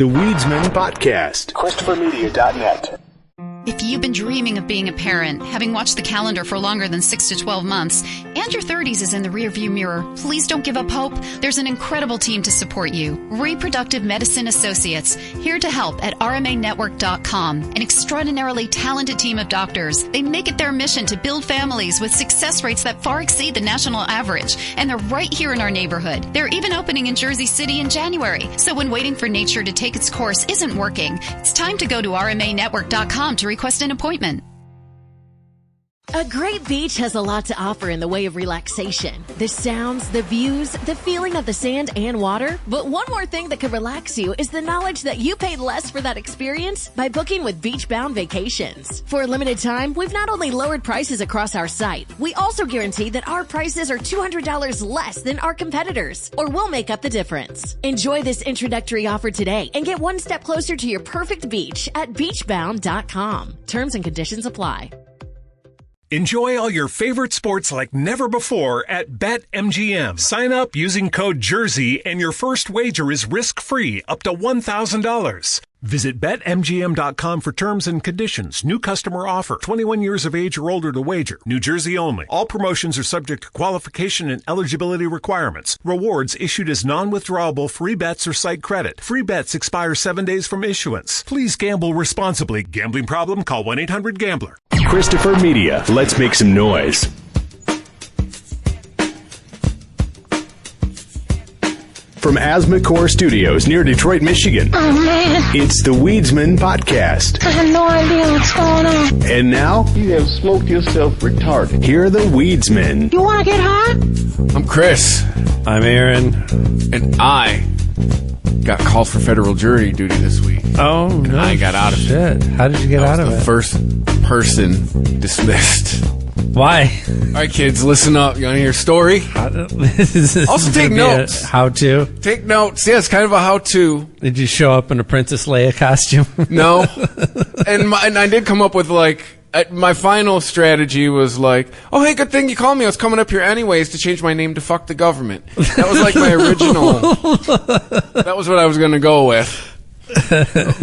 The Weedsman Podcast. ChristopherMedia.net. If you've been dreaming of being a parent, having watched the calendar for longer than 6 to 12 months, and your 30s is in the rearview mirror, please don't give up hope. There's an incredible team to support you. Reproductive Medicine Associates, here to help at rmanetwork.com. An extraordinarily talented team of doctors. They make it their mission to build families with success rates that far exceed the national average. And they're right here in our neighborhood. They're even opening in Jersey City in January. So when waiting for nature to take its course isn't working, it's time to go to rmanetwork.com to request an appointment. A great beach has a lot to offer in the way of relaxation. The sounds, the views, the feeling of the sand and water. But one more thing that could relax you is the knowledge that you paid less for that experience by booking with Beachbound Vacations. For a limited time, we've not only lowered prices across our site, we also guarantee that our prices are $200 less than our competitors, or we'll make up the difference. Enjoy this introductory offer today and get one step closer to your perfect beach at beachbound.com. Terms and conditions apply. Enjoy all your favorite sports like never before at BetMGM. Sign up using code JERSEY and your first wager is risk-free up to $1,000. Visit BetMGM.com for terms and conditions. New customer offer. 21 years of age or older to wager. New Jersey only. All promotions are subject to qualification and eligibility requirements. Rewards issued as non-withdrawable free bets or site credit. Free bets expire 7 days from issuance. Please gamble responsibly. Gambling problem? Call 1-800-GAMBLER. Christopher Media. Let's make some noise. From Asthma Core Studios near Detroit, Michigan. Oh, man. It's the Weedsman Podcast. I have no idea what's going on. And now, you have smoked yourself retarded. here are the Weedsmen. You want to get high? I'm Chris. I'm Aaron. And I got called for federal jury duty this week. Oh, no. I got out of it. How did you get out of it? The first person dismissed. Why? All right, kids, listen up. You want to hear a story? Also take notes. How-to? Take notes. Yeah, it's kind of a how-to. Did you show up in a Princess Leia costume? No. And I did come up with, like, my final strategy was like, oh, hey, good thing you called me. I was coming up here anyways to change my name to fuck the government. That was like my original. That was what I was going to go with.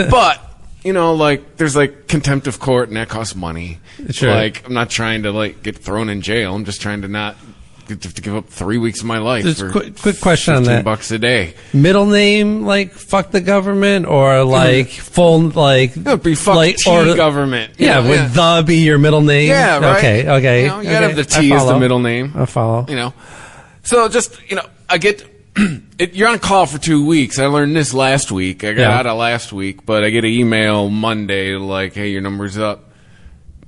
But, you know, like, there's like contempt of court and that costs money. Sure. Like, I'm not trying to like get thrown in jail. I'm just trying to not have to give up 3 weeks of my life Just for quick question on that. $15 a day. Middle name, like, fuck the government, or like full, like... It would be fuck like, T government. Yeah, would the be your middle name? Yeah, right. Okay. You know, you gotta have the T as the middle name. I follow. You know. So just, you know, I get... you're on call for 2 weeks. I learned this last week. I got out of last week, but I get an email Monday like, hey, your number's up.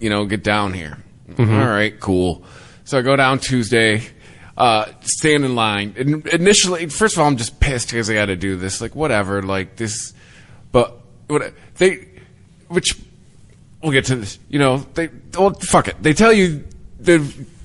You know, get down here. Mm-hmm. All right, cool. So I go down Tuesday, stand in line. And initially, first of all, I'm just pissed because I got to do this. Like, whatever, like this. But we'll get to this. You know, fuck it. They tell you,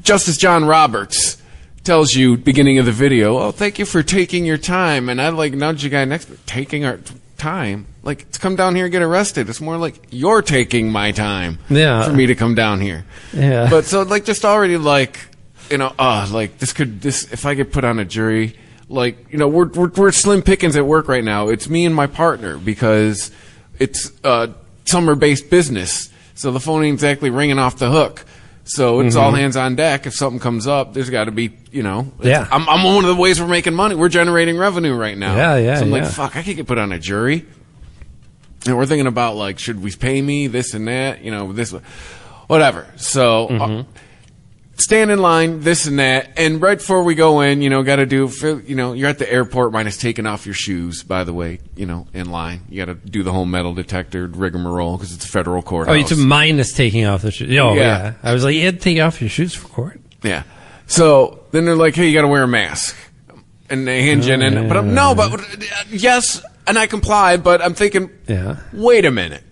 Justice John Roberts tells you beginning of the video, oh, thank you for taking your time. And I like nudge the guy next to me, taking our time. Like, to come down here and get arrested. It's more like you're taking my time for me to come down here. Yeah. But so like just already like, you know, like this if I get put on a jury, like, you know, we're slim pickings at work right now. It's me and my partner because it's summer-based business. So the phone ain't exactly ringing off the hook. So it's all hands on deck. If something comes up, there's got to be, you know. Yeah. I'm one of the ways we're making money. We're generating revenue right now. Yeah. So I'm like, fuck, I can't get put on a jury. And we're thinking about, like, should we pay me this and that? You know, this, whatever. So stand in line, this and that. And right before we go in, you know, got to do, you know, you're at the airport minus taking off your shoes, by the way, you know, in line. You got to do the whole metal detector rigmarole because it's a federal courthouse. Oh, it's a minus taking off the shoes. Oh, yeah. I was like, you had to take off your shoes for court. Yeah. So then they're like, hey, you got to wear a mask. And they hand you in. But yes, and I complied, but I'm thinking, wait a minute.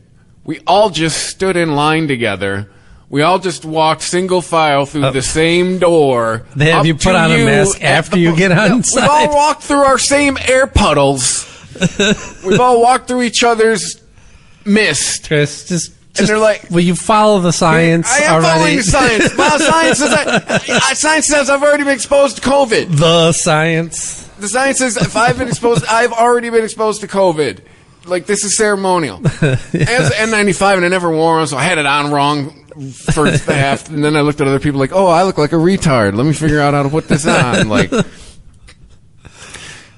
We all just stood in line together. We all just walked single file through the same door. They have you put on a mask after you get on site. We've all walked through our same air puddles. We've all walked through each other's mist. Chris, just and they're like, will you follow the science I am already? following the science. Well, science says I've already been exposed to COVID. The science. The science says if I've already been exposed to COVID. like, this is ceremonial. It was N95, and I never wore them, so I had it on wrong for half. And then I looked at other people like, oh, I look like a retard. Let me figure out how to put this on. Like,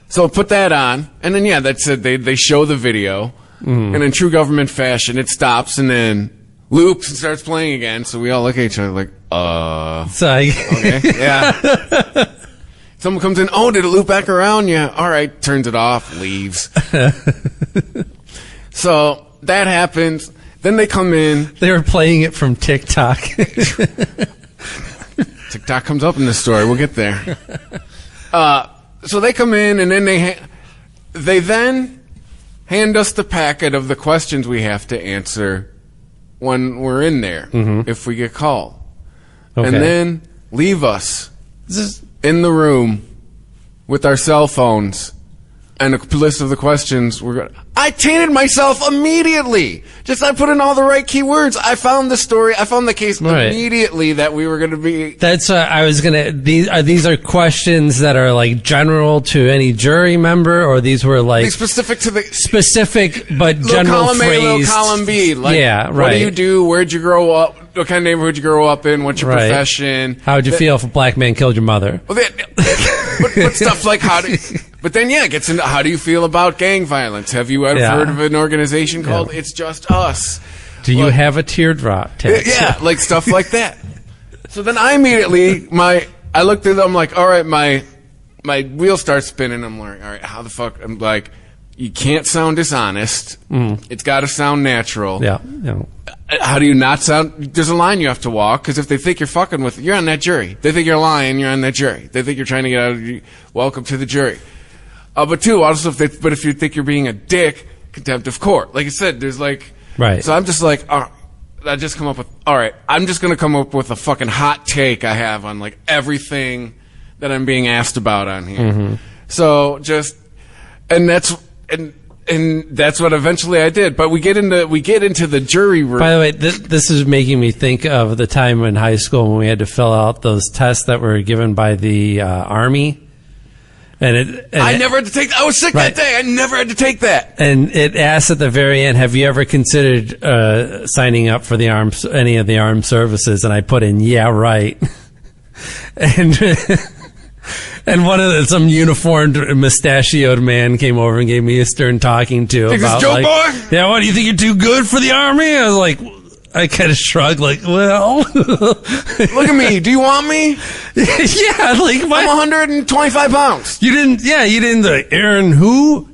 so put that on, and then, yeah, that's it. They show the video, and in true government fashion, it stops, and then loops and starts playing again, so we all look at each other like, okay, yeah. Someone comes in, oh, did it loop back around? Yeah, all right, turns it off, leaves. So that happens. Then they come in. They were playing it from TikTok. TikTok comes up in this story. We'll get there. So they come in, and then they then hand us the packet of the questions we have to answer when we're in there, if we get called. Okay. And then leave us in the room with our cell phones and a list of the questions we're going. I tainted myself immediately. I put in all the right keywords. I found the story. I found the case immediately that we were going to be. That's I was gonna. These are questions that are like general to any jury member, or these were like specific to the specific but general column phrase. A, little column B. Like, yeah, right. What do you do? Where'd you grow up? What kind of neighborhood you grow up in? What's your profession? How'd you feel if a black man killed your mother? Well, but stuff like but then, yeah, it gets into how do you feel about gang violence? Have you ever heard of an organization called It's Just Us? Do you have a teardrop tattoo? Yeah, like stuff like that. So then I immediately, I looked at them, I'm like, all right, my wheel starts spinning. I'm like, all right, how the fuck? I'm like, you can't sound dishonest. It's got to sound natural. Yeah. How do you not sound? There's a line you have to walk, because if they think you're fucking with, you're on that jury. They think you're lying, you're on that jury. They think you're trying to get out of, welcome to the jury. But two, also, if you think you're being a dick, contempt of court. Like I said, there's like, right. So I'm just like, I just come up with, all right, I'm just going to come up with a fucking hot take I have on like everything that I'm being asked about on here. So and that's what eventually I did. But we get into the jury room. By the way, this is making me think of the time in high school when we had to fill out those tests that were given by the Army. I never had to take. I was sick that day. I never had to take that. And it asks at the very end, "Have you ever considered signing up for any of the armed services?" And I put in, "Yeah, right." And some uniformed, mustachioed man came over and gave me a stern talking to about Joe like, boy? Yeah, what do you think you're too good for the Army? I was like. I kind of shrugged, like, well. Look at me. Do you want me? Yeah, like, I'm 125 pounds. You didn't, Aaron who?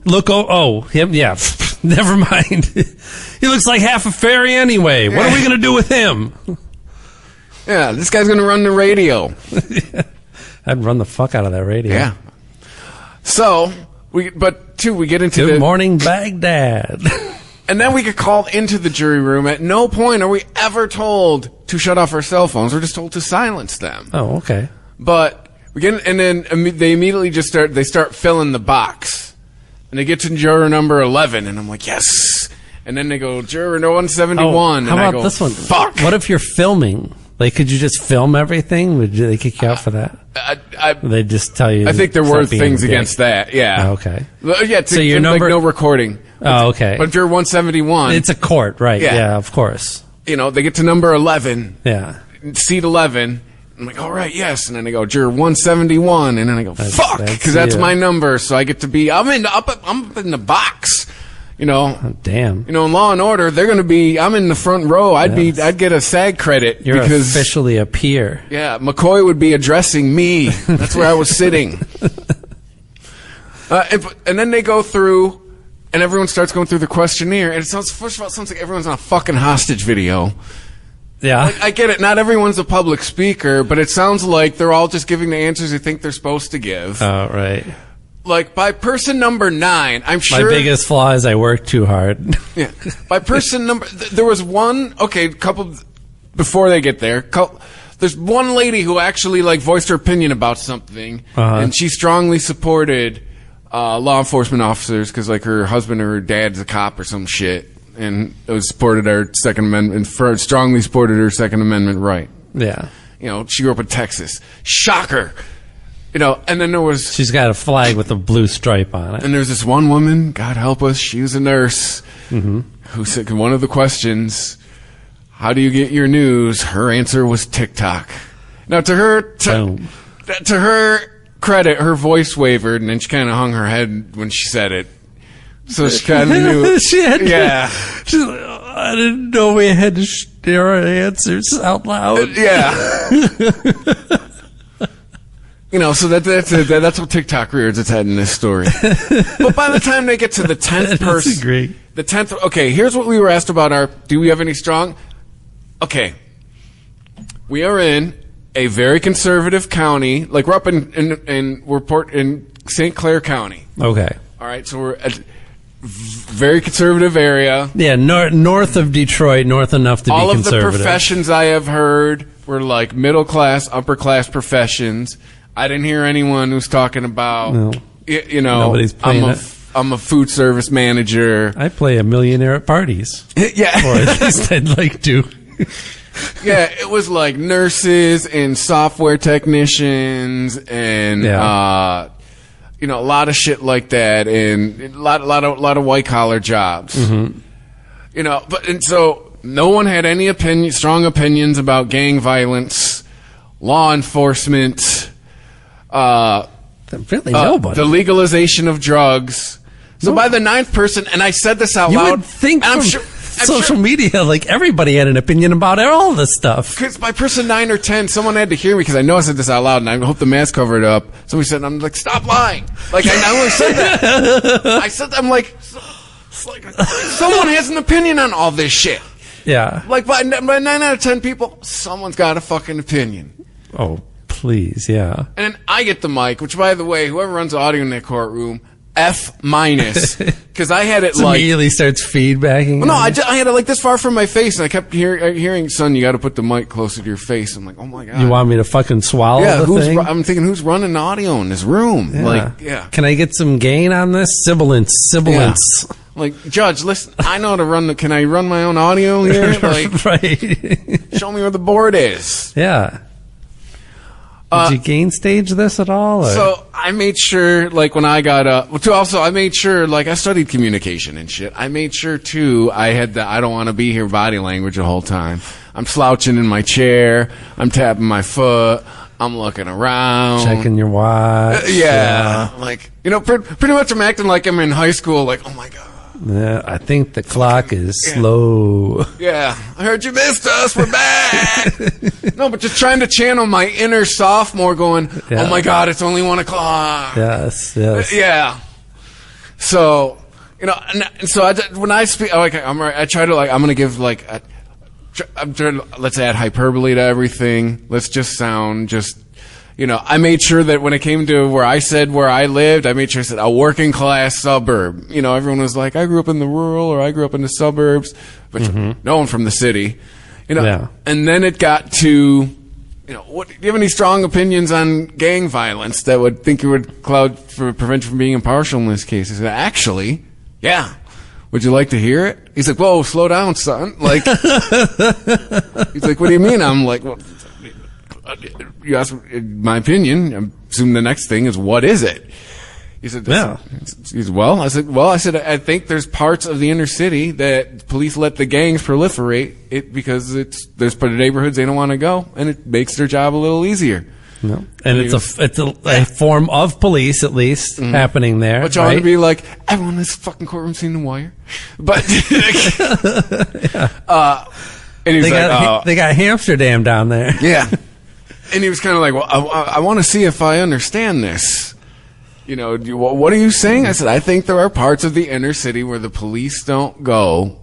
Him? Yeah, never mind. He looks like half a fairy anyway. What are we going to do with him? Yeah, this guy's going to run the radio. I'd run the fuck out of that radio. Yeah. So, we get into Good morning, Baghdad. And then we get called into the jury room. At no point are we ever told to shut off our cell phones. We're just told to silence them. Oh, okay. But we get, and then they immediately just start filling the box, and they get to juror number 11, and I'm like, yes. And then they go juror 171. How about I go, this one? Fuck. What if you're filming? Like, could you just film everything? Would they kick you out for that? They just tell you. I think there were things against that. Yeah. Oh, okay. Yeah. So your number, like no recording. Oh, okay. But if you're 171, it's a court, right? Yeah, of course. You know, they get to number 11. Yeah. Seat 11. I'm like, all right, yes. And then I go, juror 171. And then I go, fuck, because that's my number. So I get to be, I'm up in the box. You know, oh, damn. You know, in Law and Order, they're going to be. I'm in the front row. I'd get a SAG credit. You're because, officially a peer. Yeah, McCoy would be addressing me. That's where I was sitting. And then they go through, and everyone starts going through the questionnaire. And first of all, it sounds like everyone's on a fucking hostage video. Yeah, like, I get it. Not everyone's a public speaker, but it sounds like they're all just giving the answers they think they're supposed to give. Oh, right. Like, by person number 9, I'm sure... My biggest flaw is I work too hard. Yeah. By person number... There was one... Okay, couple... Before they get there... There's one lady who actually, like, voiced her opinion about something, and she strongly supported law enforcement officers because, like, her husband or her dad's a cop or some shit, and it supported our Second Amendment... strongly supported her Second Amendment right. Yeah. You know, she grew up in Texas. Shocker! And then there was... She's got a flag with a blue stripe on it. And there's this one woman, God help us, she was a nurse, who said one of the questions, how do you get your news? Her answer was TikTok. Now, to her credit, her voice wavered, and then she kind of hung her head when she said it. So she kind of knew. She's like, I didn't know we had to share our answers out loud. So that's what TikTok rears its head in this story. But by the time they get to the 10th person, the 10th. Okay, here's what we were asked about do we have any strong? Okay, we are in a very conservative county. Like we're up in St. Clair County. Okay. All right, so we're at very conservative area. Yeah, north of Detroit, north enough to be conservative. All of the professions I have heard were like middle class, upper class professions. I didn't hear anyone who's talking about, nobody's playing I'm a food service manager. I play a millionaire at parties. Yeah. Or at least I'd like to. Yeah, it was like nurses and software technicians and, a lot of shit like that and a lot of white collar jobs. So no one had any strong opinions about gang violence, law enforcement, really nobody. The legalization of drugs. So by the 9th person, and I said this out loud. You would think from social media, like everybody had an opinion about all this stuff. Because by person 9 or 10, someone had to hear me because I know I said this out loud, and I hope the mask covered it up. Somebody said, I'm like, stop lying. Like, I only said that. I'm like, someone has an opinion on all this shit. Yeah. Like, by 9 out of 10 people, someone's got a fucking opinion. Oh, please, yeah. And then I get the mic, which, by the way, whoever runs audio in that courtroom, F-, because I had it so immediately starts feedbacking. Well, no, I had it like this far from my face, and I kept hearing, son, you got to put the mic closer to your face. I'm like, oh my god, you want me to fucking swallow the thing? I'm thinking, who's running audio in this room? Can I get some gain on this? Sibilance. Yeah. Like, Judge, listen, I know how to run can I run my own audio here? Like, right. Show me where the board is. Yeah. Did you gain stage this at all? Or? So I made sure, like, when I got I made sure, like, I studied communication and shit. I made sure, too, I had the I don't want to be here body language the whole time. I'm slouching in my chair. I'm tapping my foot. I'm looking around. Checking your watch. Yeah. Like, pretty much I'm acting like I'm in high school, like, oh my God. Yeah, I think the clock is slow. Yeah, I heard you missed us. We're back. No, but just trying to channel my inner sophomore going, oh my God, it's only 1 o'clock. Yes. Yeah. So, and so when I speak, I try to, like, I'm going to give, like, I'm trying to, let's add hyperbole to everything. Let's just sound I made sure that when it came to where I said where I lived, I made sure I said a working class suburb. Everyone was like, I grew up in the rural or I grew up in the suburbs, but no one from the city. And then it got to, do you have any strong opinions on gang violence that would think you would cloud for prevention from being impartial in this case? I said, actually, yeah. Would you like to hear it? He's like, whoa, slow down, son. Like, he's like, what do you mean? I'm like, well, you asked my opinion. I assume the next thing is, what is it? He said, I said, I think there's parts of the inner city that police let the gangs proliferate because there's neighborhoods they don't want to go, and it makes their job a little easier. No. And it's a form of police, at least, happening there. Which ought to be like, everyone in this fucking courtroom seen The Wire. But, and he was they got Amsterdam down there. Yeah. And he was kind of like, well, I want to see if I understand this. What are you saying? I said, I think there are parts of the inner city where the police don't go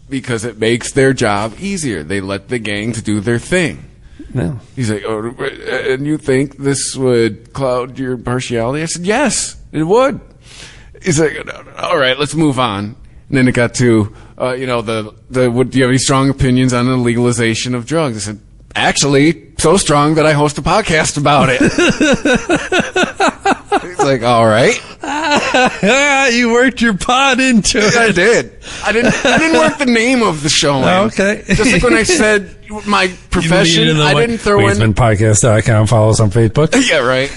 because it makes their job easier. They let the gangs do their thing. No. He's like, oh, and you think this would cloud your impartiality? I said, yes, it would. He's like, all right, let's move on. And then it got to, do you have any strong opinions on the legalization of drugs? I said, actually, so strong that I host a podcast about it. He's like, all right. You worked your pod into it. I did. I didn't work the name of the show in. Okay. Just like when I said my profession, I didn't throw in... BasementPodcast.com. Follow us on Facebook. Yeah, right.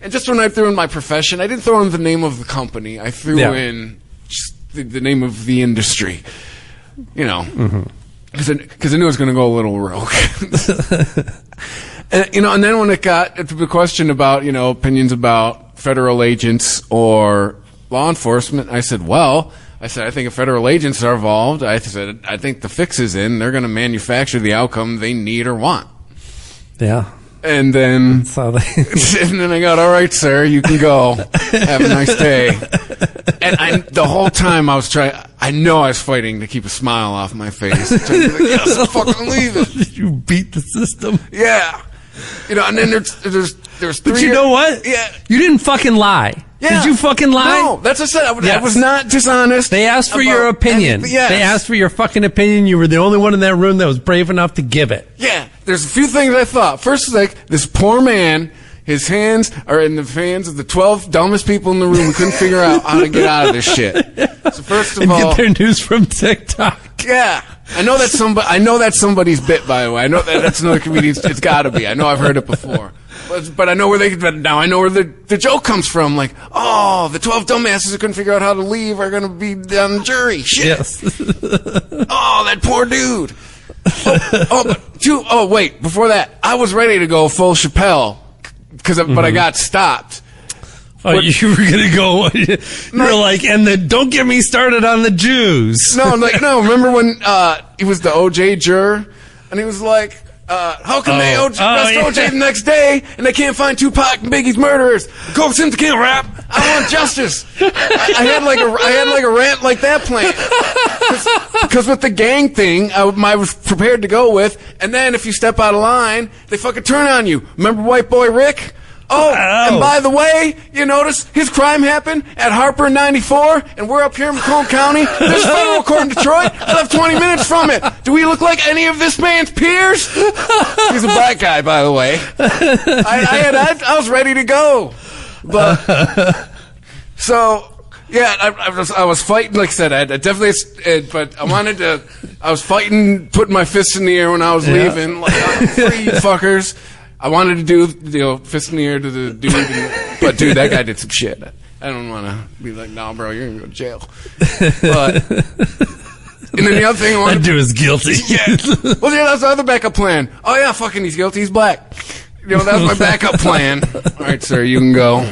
And just when I threw in my profession, I didn't throw in the name of the company. I threw in just the name of the industry. You know, because I knew it was going to go a little rogue. And, you know, and then when it got to the question about, you know, opinions about federal agents or law enforcement, I said, I think if federal agents are involved, I think the fix is in. They're going to manufacture the outcome they need or want. Yeah. And then, and then I got, all right, sir, you can go. Have a nice day. And the whole time I was I know I was fighting to keep a smile off my face. Like, yes, I'm fucking leaving. You beat the system. Yeah. You know, and then there's 3. But you know what? Yeah. You didn't fucking lie. Yeah. Did you fucking lie? No, that's what I said. I was not dishonest. They asked for your opinion. Yes. They asked for your fucking opinion. You were the only one in that room that was brave enough to give it. Yeah. There's a few things I thought. First, like, this poor man, his hands are in the hands of the 12 dumbest people in the room who couldn't figure out how to get out of this shit. So first of all, get their news from TikTok. Yeah. I know that's somebody's bit, by the way. I know that's another comedian. It's got to be. I know I've heard it before. But I know now I know where the joke comes from. Like, oh, the 12 dumbasses who couldn't figure out how to leave are going to be on the jury. Shit. Yes. Oh, that poor dude. Wait. Before that, I was ready to go full Chappelle, but I got stopped. Oh, you were going to go, you're like, don't get me started on the Jews. No, remember when he was the OJ juror, and he was like, how can they arrest OJ the next day, and they can't find Tupac and Biggie's murderers? Coke Simpson can't rap. I want justice. I had like a rant like that planned. Because with the gang thing, I was prepared to go with, and then if you step out of line, they fucking turn on you. Remember White Boy Rick? Oh, and by the way, you notice his crime happened at Harper in 94, and we're up here in Macomb County. There's federal court in Detroit. I left 20 minutes from it. Do we look like any of this man's peers? He's a black guy, by the way. I was ready to go. But, so, yeah, I was fighting, like I said, I definitely, but I was fighting, putting my fists in the air when I was leaving, like, I'm free, you fuckers. I wanted to do, fist in the air to the dude, but dude, that guy did some shit. I don't want to be like, no, bro, you're going to go to jail. But, and then the other thing I wanted to do is guilty. Yeah. Well, yeah, that's the other backup plan. Oh, yeah, fucking he's guilty, he's black. You know, that was my backup plan. All right, sir, you can go.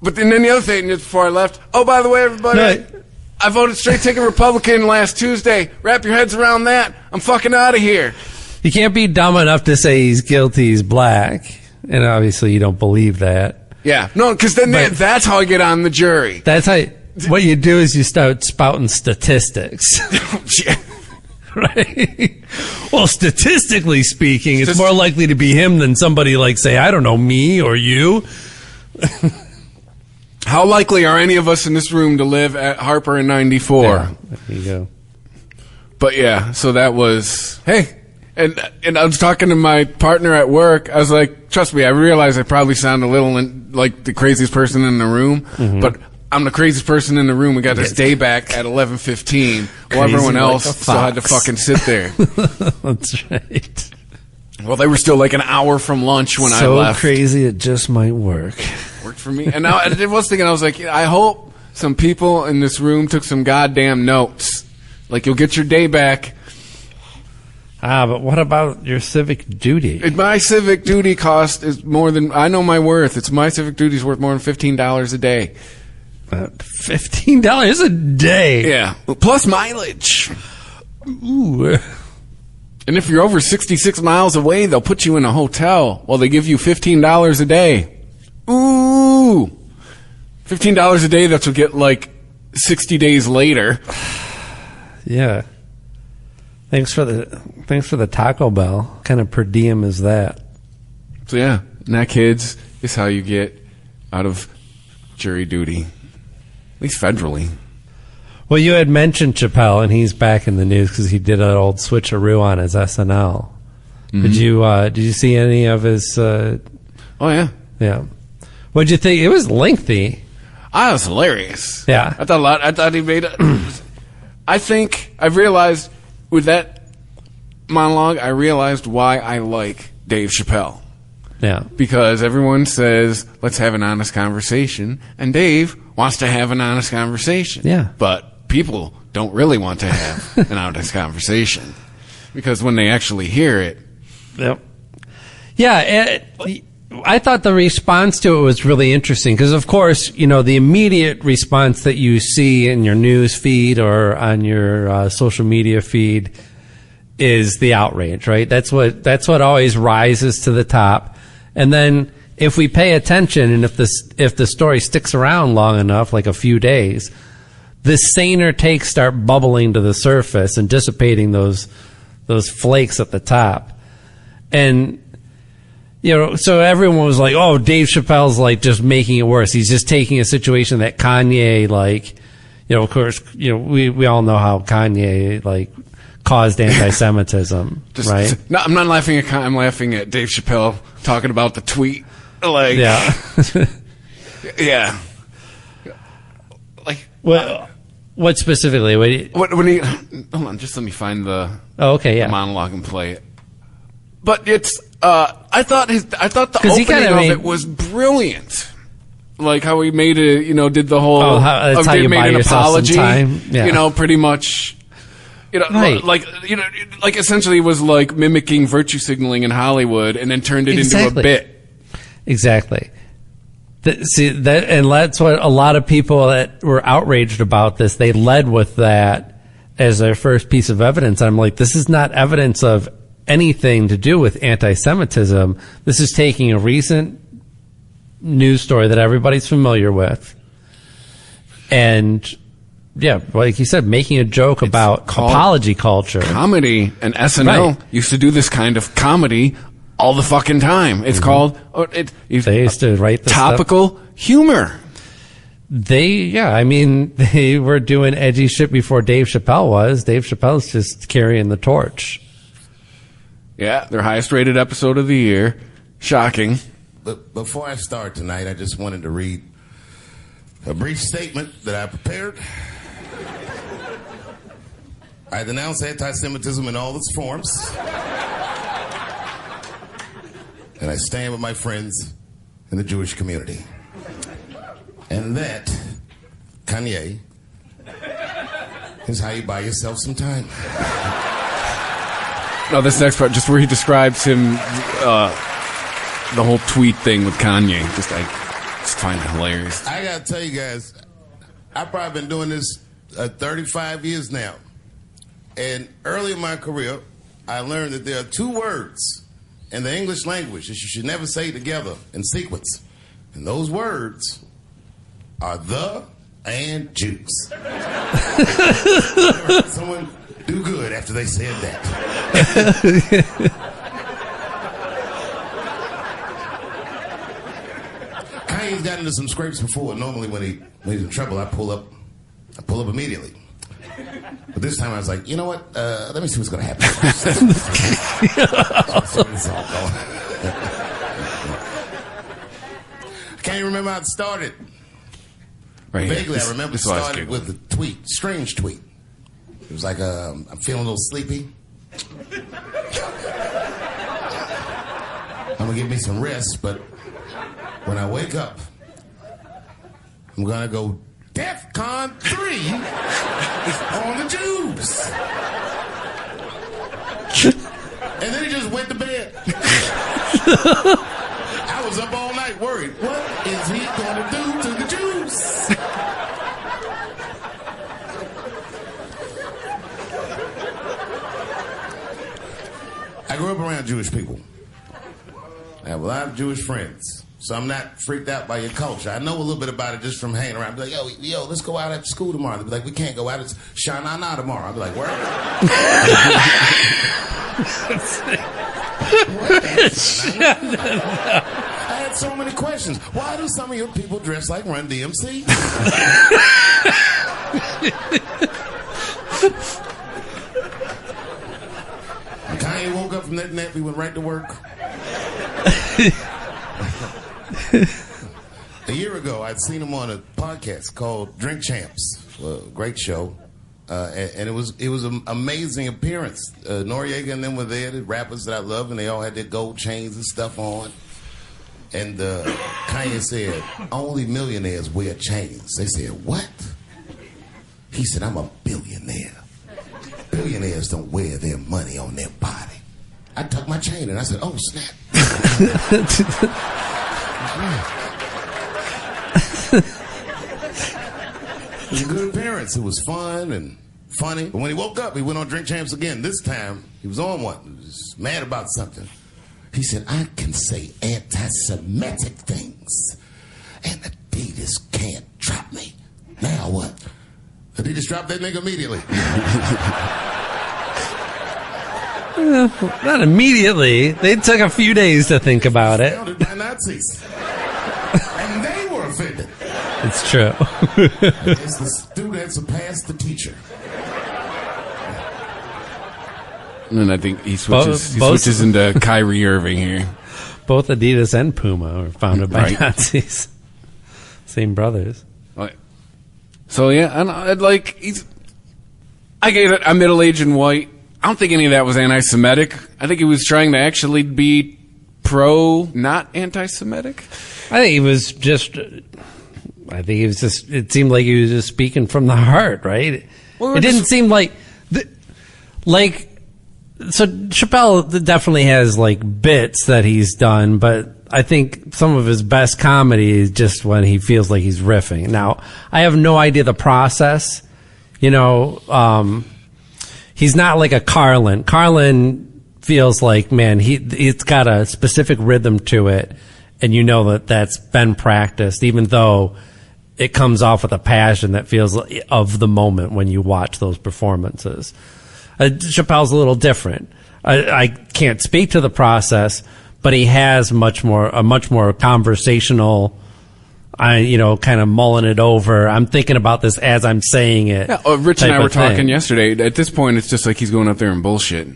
But then the other thing, just before I left, oh, by the way, everybody, I voted straight ticket Republican last Tuesday. Wrap your heads around that. I'm fucking out of here. You can't be dumb enough to say he's guilty, he's black. And obviously you don't believe that. Yeah. No, because then that's how I get on the jury. That's how, what you do is you start spouting statistics. Yeah. Right? Well, statistically speaking, it's more likely to be him than somebody like, say, I don't know, me or you. How likely are any of us in this room to live at Harper in 94? Yeah, there you go. But yeah, so that was, hey. And I was talking to my partner at work. I was like, trust me, I realize I probably sound a little like the craziest person in the room, but I'm the craziest person in the room. We got this day back at 11:15, while everyone else still had to fucking sit there. That's right. Well, they were still like an hour from lunch when I left. So crazy, it just might work. Worked for me. And now I was thinking, I was like, I hope some people in this room took some goddamn notes. Like, you'll get your day back. But what about your civic duty? My civic duty cost is more than, I know my worth. My civic duty is worth more than $15 a day. $15 a day? Yeah. Plus mileage. Ooh. And if you're over 66 miles away, they'll put you in a hotel while they give you $15 a day. Ooh. $15 a day, that's what you get like 60 days later. Yeah. Thanks for the Taco Bell. What kind of per diem is that? So yeah, and that, kids, is how you get out of jury duty. At least federally. Well, you had mentioned Chappelle, and he's back in the news because he did an old switcheroo on his SNL. Mm-hmm. Did you see any of his? Oh yeah, yeah. What'd you think? It was lengthy. It was hilarious. Yeah, I thought a lot. I thought he made it. I think I've realized with that monologue, I realized why I like Dave Chappelle. Yeah. Because everyone says, let's have an honest conversation. And Dave wants to have an honest conversation. Yeah. But people don't really want to have an honest conversation. Because when they actually hear it. Yep. Yeah. I thought the response to it was really interesting because, of course, the immediate response that you see in your news feed or on your social media feed is the outrage, right? That's what always rises to the top. And then if we pay attention and if the story sticks around long enough, like a few days, the saner takes start bubbling to the surface and dissipating those flakes at the top. And so everyone was like, "Oh, Dave Chappelle's like just making it worse. He's just taking a situation that Kanye, of course, we all know how Kanye caused anti-Semitism, right?" No, I'm not laughing at I'm laughing at Dave Chappelle talking about the tweet. Yeah, yeah. What specifically? When he hold on, just let me find the monologue and play it. But it's I thought the opening of it was brilliant. Like how he made it, did the whole that's how you made buy an apology, some time. Yeah. Pretty much, right. like essentially was like mimicking virtue signaling in Hollywood, and then turned it into a bit. Exactly. And that's what a lot of people that were outraged about this. They led with that as their first piece of evidence. I'm like, this is not evidence of anything to do with anti-Semitism. This is taking a recent news story that everybody's familiar with, and like you said, making a joke about apology culture. Comedy, and SNL used to do this kind of comedy all the fucking time. It's called they used to write this topical humor. They were doing edgy shit before Dave Chappelle was. Dave Chappelle's just carrying the torch. Yeah, their highest rated episode of the year. Shocking. But before I start tonight, I just wanted to read a brief statement that I prepared. I denounce anti-Semitism in all its forms. And I stand with my friends in the Jewish community. And that, Kanye, is how you buy yourself some time. No, this next part, just where he describes him, the whole tweet thing with Kanye. I just find it hilarious. I gotta tell you guys, I've probably been doing this 35 years now. And early in my career, I learned that there are two words in the English language that you should never say together in sequence. And those words are the and Jews. Someone do good after they said that. Kanye's gotten into some scrapes before. Normally when he's in trouble, I pull up immediately. But this time I was like, you know what? Let me see what's going to happen. I can't even remember how it started. Right. Vaguely, I remember it started with a tweet, strange tweet. It was like, I'm feeling a little sleepy. I'm going to give me some rest, but when I wake up, I'm going to go DEFCON 3 on the Jews. And then he just went to bed. I was up all night worried. What is he going to do to the Jews? I grew up around Jewish people. I have a lot of Jewish friends. So I'm not freaked out by your culture. I know a little bit about it just from hanging around. I'd be like, yo, let's go out after school tomorrow. They'd be like, we can't go out. It's Shanana tomorrow. I'd be like, where? I had so many questions. Why do some of your people dress like Run DMC? Kanye woke up from that nap. He went right to work. A year ago, I'd seen him on a podcast called Drink Champs, a great show, and it was an amazing appearance. Noriega and them were there, the rappers that I love, and they all had their gold chains and stuff on. And Kanye said, only millionaires wear chains. They said, what? He said, I'm a billionaire. Billionaires don't wear their money on their body. I tucked my chain and I said, oh, snap. He was good parents. It was fun and funny. But when he woke up, he went on Drink Champs again. This time, he was on one. He was mad about something. He said, I can say anti-Semitic things, and Adidas can't drop me. Now what? Adidas dropped that nigga immediately. Not immediately. They took a few days to think about it. Founded by Nazis. And they were offended. It's true. It's the student surpassed the teacher. And I think he switches into Kyrie Irving here. Both Adidas and Puma were founded by Nazis. Same brothers. So yeah, and I get it. I'm middle-aged and white. I don't think any of that was anti-Semitic. I think he was trying to actually be not anti-Semitic. I think he was just. It seemed like he was just speaking from the heart, right? Well, it didn't seem like. So Chappelle definitely has bits that he's done, but I think some of his best comedy is just when he feels like he's riffing. Now, I have no idea the process. He's not like a Carlin. Carlin feels like, man, it's got a specific rhythm to it, and you know that's been practiced, even though it comes off with a passion that feels of the moment when you watch those performances. Chappelle's a little different. I can't speak to the process, but he has a much more conversational, kind of mulling it over. I'm thinking about this as I'm saying it. Yeah, Rich and I were talking yesterday. At this point, it's just like he's going up there and bullshit.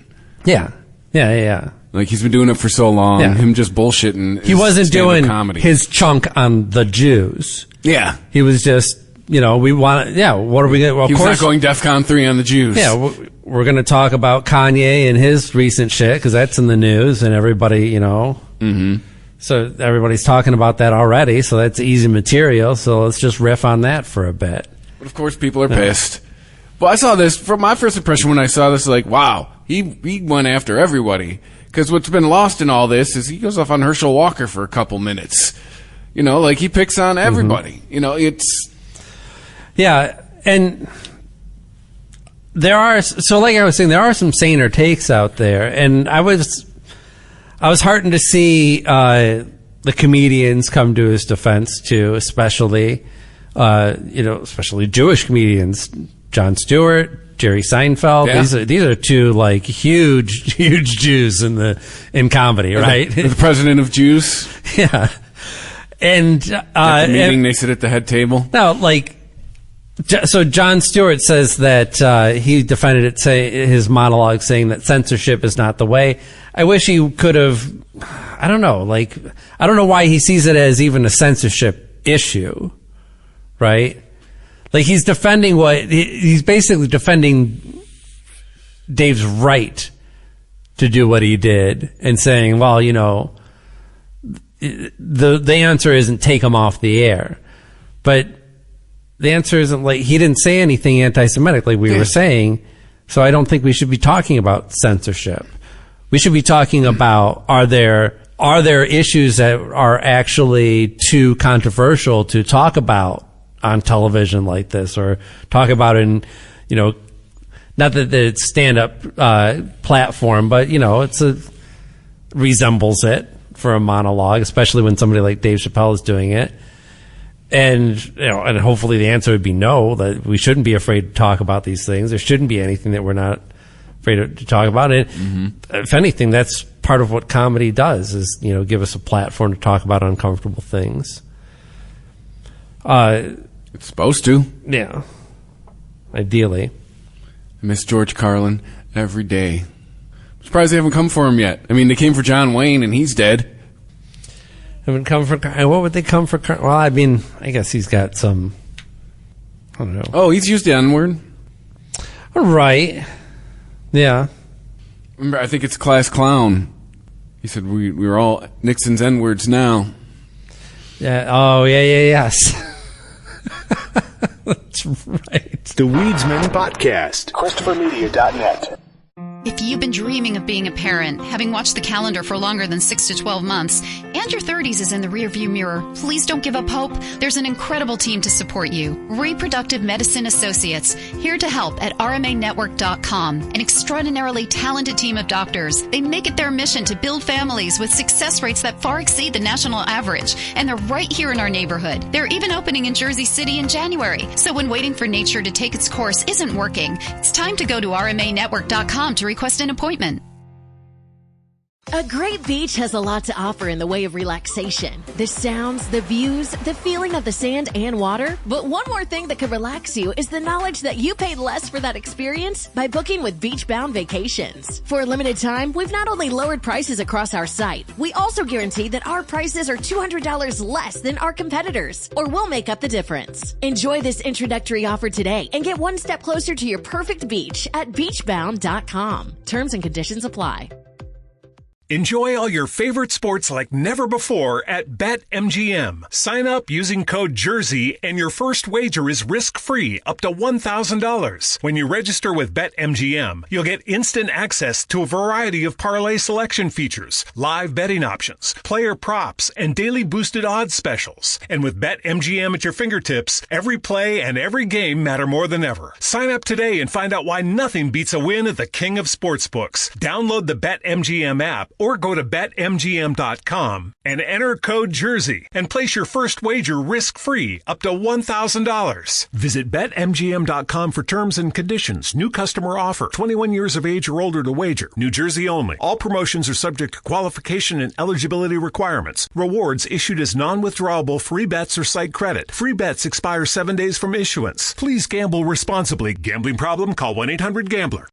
Yeah. Like he's been doing it for so long. Yeah. Him just bullshitting. He wasn't doing comedy. His chunk on the Jews. Yeah. He was just, what are we going to, well, he was not going DEFCON 3 on the Jews. Yeah, we're going to talk about Kanye and his recent shit, because that's in the news, and everybody, Mm-hmm. So everybody's talking about that already, so that's easy material, so let's just riff on that for a bit. But of course, people are pissed. Well, I saw this, from my first impression when I saw this, wow, he went after everybody. Because what's been lost in all this is he goes off on Herschel Walker for a couple minutes. He picks on everybody. Mm-hmm. It's... Yeah, and there are, so like I was saying, there are some saner takes out there, and I was heartened to see the comedians come to his defense too, especially Jewish comedians, Jon Stewart, Jerry Seinfeld. Yeah. These are two huge Jews in comedy, right? The president of Jews. Yeah, and at the meeting they sit at the head table. No, so Jon Stewart says that he defended it, his monologue, saying that censorship is not the way. I wish he could have. I don't know. I don't know why he sees it as even a censorship issue, right? He's defending he's basically defending Dave's right to do what he did, and saying, well, the answer isn't take him off the air, but the answer isn't he didn't say anything anti-Semitic like we were saying, so I don't think we should be talking about censorship. We should be talking about, are there issues that are actually too controversial to talk about on television like this, or talk about in, not that it's stand-up platform, but resembles it for a monologue, especially when somebody like Dave Chappelle is doing it. And and hopefully the answer would be no, that we shouldn't be afraid to talk about these things. There shouldn't be anything that we're not afraid to talk about it. Mm-hmm. If anything, that's part of what comedy does, is give us a platform to talk about uncomfortable things. It's supposed to. Yeah. Ideally. I miss George Carlin every day. I'm surprised they haven't come for him yet. I mean, they came for John Wayne and he's dead. Haven't come for... What would they come for? Well, I mean, I guess he's got some... I don't know. Oh, he's used the N-word? Right. Yeah. Remember, I think it's Class Clown. He said, we're all Nixon's N-words now. Yeah. Oh, yes. That's right. The Weedsman Podcast. ChristopherMedia.net. If you've been dreaming of being a parent, having watched the calendar for longer than 6 to 12 months, and your 30s is in the rearview mirror, please don't give up hope. There's an incredible team to support you. Reproductive Medicine Associates, here to help at rmanetwork.com. An extraordinarily talented team of doctors. They make it their mission to build families with success rates that far exceed the national average, and they're right here in our neighborhood. They're even opening in Jersey City in January. So when waiting for nature to take its course isn't working, it's time to go to rmanetwork.com to request an appointment. A great beach has a lot to offer in the way of relaxation. The sounds, the views, the feeling of the sand and water. But one more thing that could relax you is the knowledge that you paid less for that experience by booking with Beachbound Vacations. For a limited time, we've not only lowered prices across our site, we also guarantee that our prices are $200 less than our competitors, or we'll make up the difference. Enjoy this introductory offer today and get one step closer to your perfect beach at beachbound.com. Terms and conditions apply. Enjoy all your favorite sports like never before at BetMGM. Sign up using code JERSEY and your first wager is risk-free up to $1,000. When you register with BetMGM, you'll get instant access to a variety of parlay selection features, live betting options, player props, and daily boosted odds specials. And with BetMGM at your fingertips, every play and every game matter more than ever. Sign up today and find out why nothing beats a win at the King of Sportsbooks. Download the BetMGM app or go to BetMGM.com and enter code JERSEY and place your first wager risk-free up to $1,000. Visit BetMGM.com for terms and conditions. New customer offer. 21 years of age or older to wager. New Jersey only. All promotions are subject to qualification and eligibility requirements. Rewards issued as non-withdrawable free bets or site credit. Free bets expire 7 days from issuance. Please gamble responsibly. Gambling problem? Call 1-800-GAMBLER.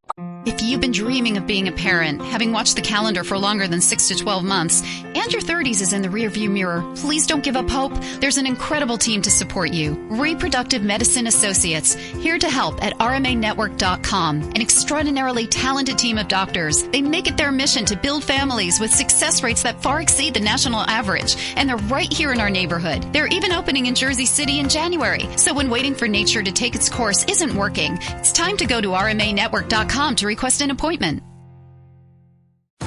If you've been dreaming of being a parent, having watched the calendar for longer than 6 to 12 months, and your 30s is in the rearview mirror, please don't give up hope. There's an incredible team to support you. Reproductive Medicine Associates, here to help at rmanetwork.com. An extraordinarily talented team of doctors. They make it their mission to build families with success rates that far exceed the national average, and they're right here in our neighborhood. They're even opening in Jersey City in January. So when waiting for nature to take its course isn't working, it's time to go to rmanetwork.com to request an appointment.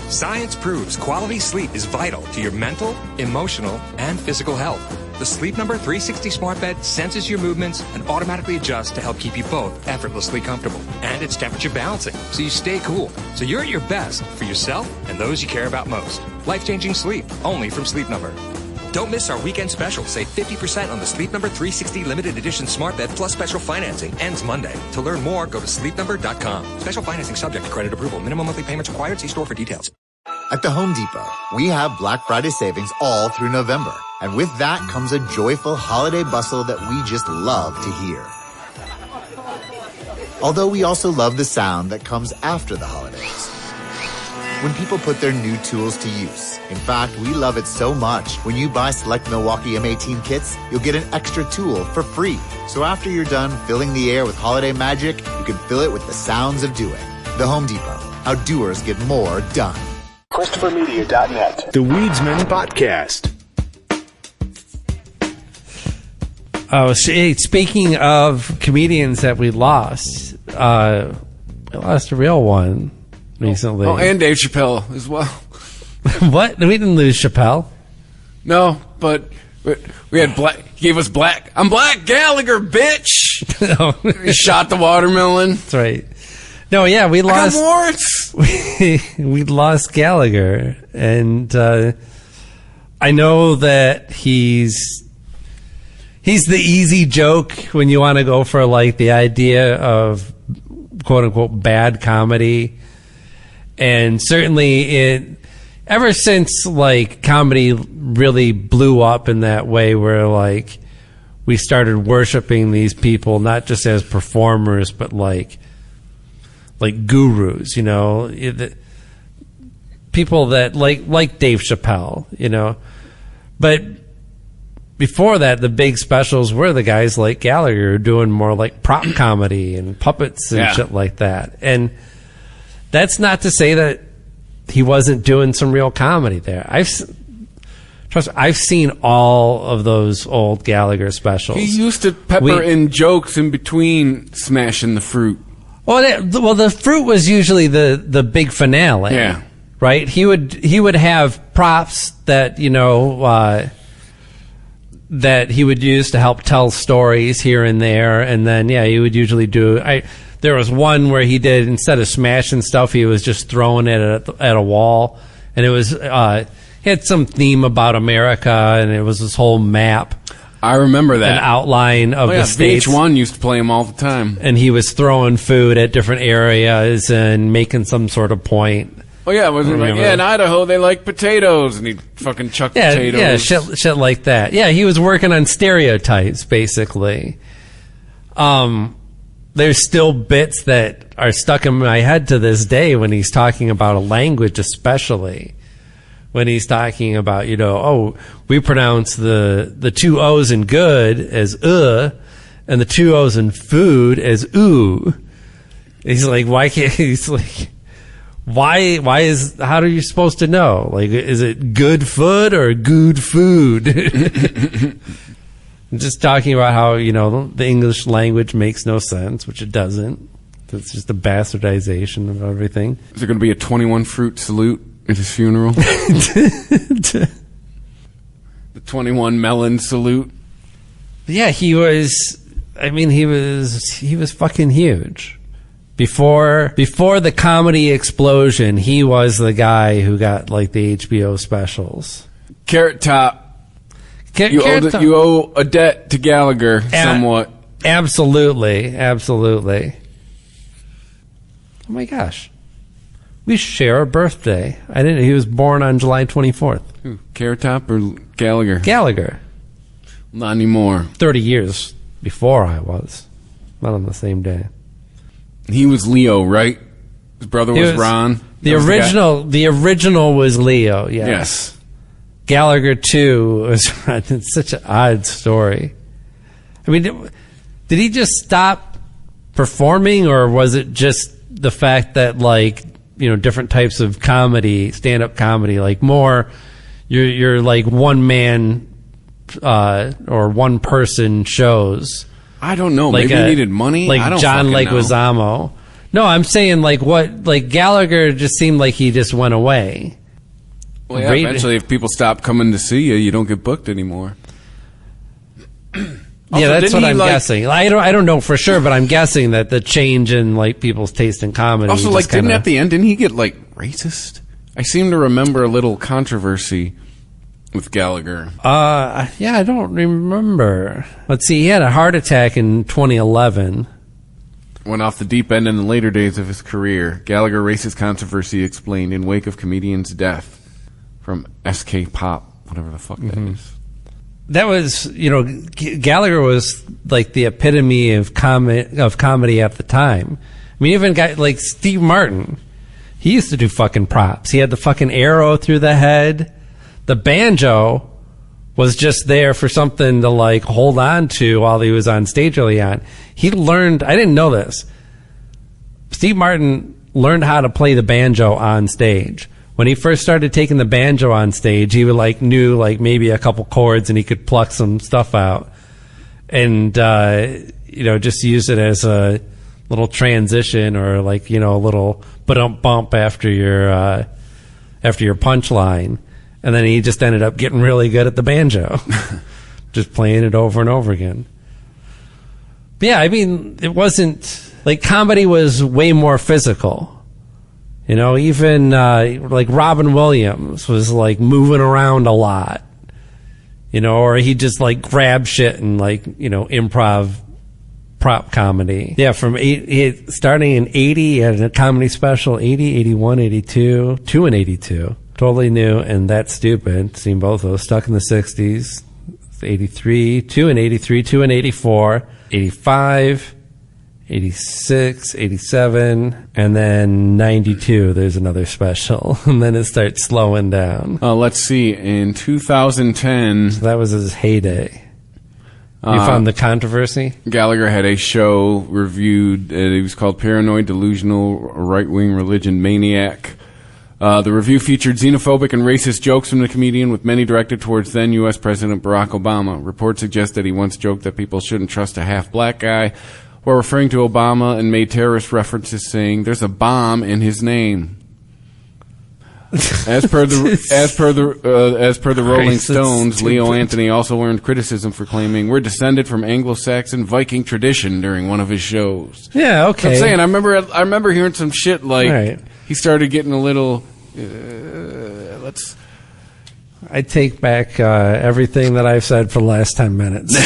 Science proves quality sleep is vital to your mental, emotional, and physical health. The Sleep Number 360 smart bed senses your movements and automatically adjusts to help keep you both effortlessly comfortable. And it's temperature balancing, so you stay cool. So you're at your best for yourself and those you care about most. Life-changing sleep, only from Sleep Number. Don't miss our weekend special. Save 50% on the Sleep Number 360 limited edition smart bed plus special financing. Ends Monday. To learn more, go to sleepnumber.com. Special financing subject to credit approval. Minimum monthly payments required. See store for details. At the Home Depot, we have Black Friday savings all through November. And with that comes a joyful holiday bustle that we just love to hear. Although we also love the sound that comes after the holidays, when people put their new tools to use. In fact, we love it so much. When you buy select Milwaukee M18 kits, you'll get an extra tool for free. So after you're done filling the air with holiday magic, you can fill it with the sounds of doing. The Home Depot. How doers get more done. ChristopherMedia.net. The Weedsman Podcast. Oh, speaking of comedians that we lost a real one recently. Oh, and Dave Chappelle as well. What? We didn't lose Chappelle. No, but we had black. He gave us black. I'm Black Gallagher, bitch. He shot the watermelon. That's right. No, yeah, we lost. I got warrants. We lost Gallagher, and I know that he's the easy joke when you want to go for like the idea of quote unquote bad comedy, and certainly ever since like comedy really blew up in that way, where like we started worshiping these people not just as performers but like gurus, you know, people that like Dave Chappelle, you know. But before that, the big specials were the guys like Gallagher doing more like prop comedy and puppets and shit like that. And that's not to say that he wasn't doing some real comedy there. Trust me, I've seen all of those old Gallagher specials. He used to pepper in jokes in between smashing the fruit. Well, the fruit was usually the big finale. Yeah. Right? He would have props that, that he would use to help tell stories here and there, and then he would usually do. There was one where he did, instead of smashing stuff, he was just throwing it at a wall, and it was he had some theme about America, and it was this whole map. I remember that. An outline of the states. VH1 used to play them all the time. And he was throwing food at different areas and making some sort of point. Oh, yeah. Was it like, in Idaho, they like potatoes. And he'd fucking chuck potatoes. Yeah, shit like that. Yeah, he was working on stereotypes, basically. There's still bits that are stuck in my head to this day when he's talking about a language, especially. When he's talking about, we pronounce the two O's in good as and the two O's in food as ooh. He's like, why can't, he's like, why how are you supposed to know? Like, is it good food or good food? Just talking about how, the English language makes no sense, which it doesn't. It's just a bastardization of everything. Is there going to be a 21 fruit salute at his funeral? The 21 melon salute. Yeah, he was fucking huge. Before the comedy explosion, he was the guy who got like the HBO specials. Carrot Top. You owe a debt to Gallagher somewhat. Absolutely. Oh my gosh. We share a birthday. He was born on July 24th. Who, Carrot Top or Gallagher? Gallagher. Not anymore. 30 years before I was. Not on the same day. He was Leo, right? His brother was Ron. The original was Leo, yes. Gallagher 2 was it's such an odd story. I mean, did he just stop performing, or was it just the fact that, like, different types of comedy, stand-up comedy, like more, you're like one man or one person shows. I don't know. Like maybe he needed money. Like I don't John Leguizamo. No, I'm saying like Gallagher just seemed like he just went away. Well, yeah, eventually, if people stop coming to see you, you don't get booked anymore. Yeah, that's what I'm guessing. I don't know for sure, but I'm guessing that the change in like people's taste in comedy. Also, like, didn't at the end, didn't he get like racist? I seem to remember a little controversy with Gallagher. Yeah, I don't remember. Let's see, he had a heart attack in 2011. Went off the deep end in the later days of his career. Gallagher racist controversy explained in wake of comedian's death. From SK Pop, whatever the fuck that is. That was, Gallagher was like the epitome of comedy at the time. I mean, even guys like Steve Martin, he used to do fucking props. He had the fucking arrow through the head. The banjo was just there for something to like hold on to while he was on stage early on. He learned, I didn't know this, Steve Martin learned how to play the banjo on stage. When he first started taking the banjo on stage, he would knew maybe a couple chords and he could pluck some stuff out, and just use it as a little transition or a little bump after your punchline, and then he just ended up getting really good at the banjo, just playing it over and over again. But yeah, I mean, it wasn't like comedy was way more physical. Even like Robin Williams was like moving around a lot, or he just like grab shit and improv prop comedy. Yeah, from starting in 80, he had a comedy special, 80, 81, 82, 2 and 82. Totally New and That's Stupid. Seen both of those. Stuck in the 60s, 83, 2 and 83, 2 and 84, 85. 86, 87, and then 92, there's another special. And then it starts slowing down. Let's see, in 2010... So that was his heyday. You found the controversy? Gallagher had a show reviewed, it was called Paranoid, Delusional, Right-Wing Religion Maniac. The review featured xenophobic and racist jokes from the comedian, with many directed towards then U.S. President Barack Obama. Reports suggest that he once joked that people shouldn't trust a half-black guy while referring to Obama, and made terrorist references saying, "There's a bomb in his name." As per the Rolling Stones, Leo Anthony also earned criticism for claiming, "We're descended from Anglo-Saxon Viking tradition" during one of his shows. Yeah, okay. I'm saying, I remember hearing some shit like he started getting a little. I take back everything that I've said for the last 10 minutes.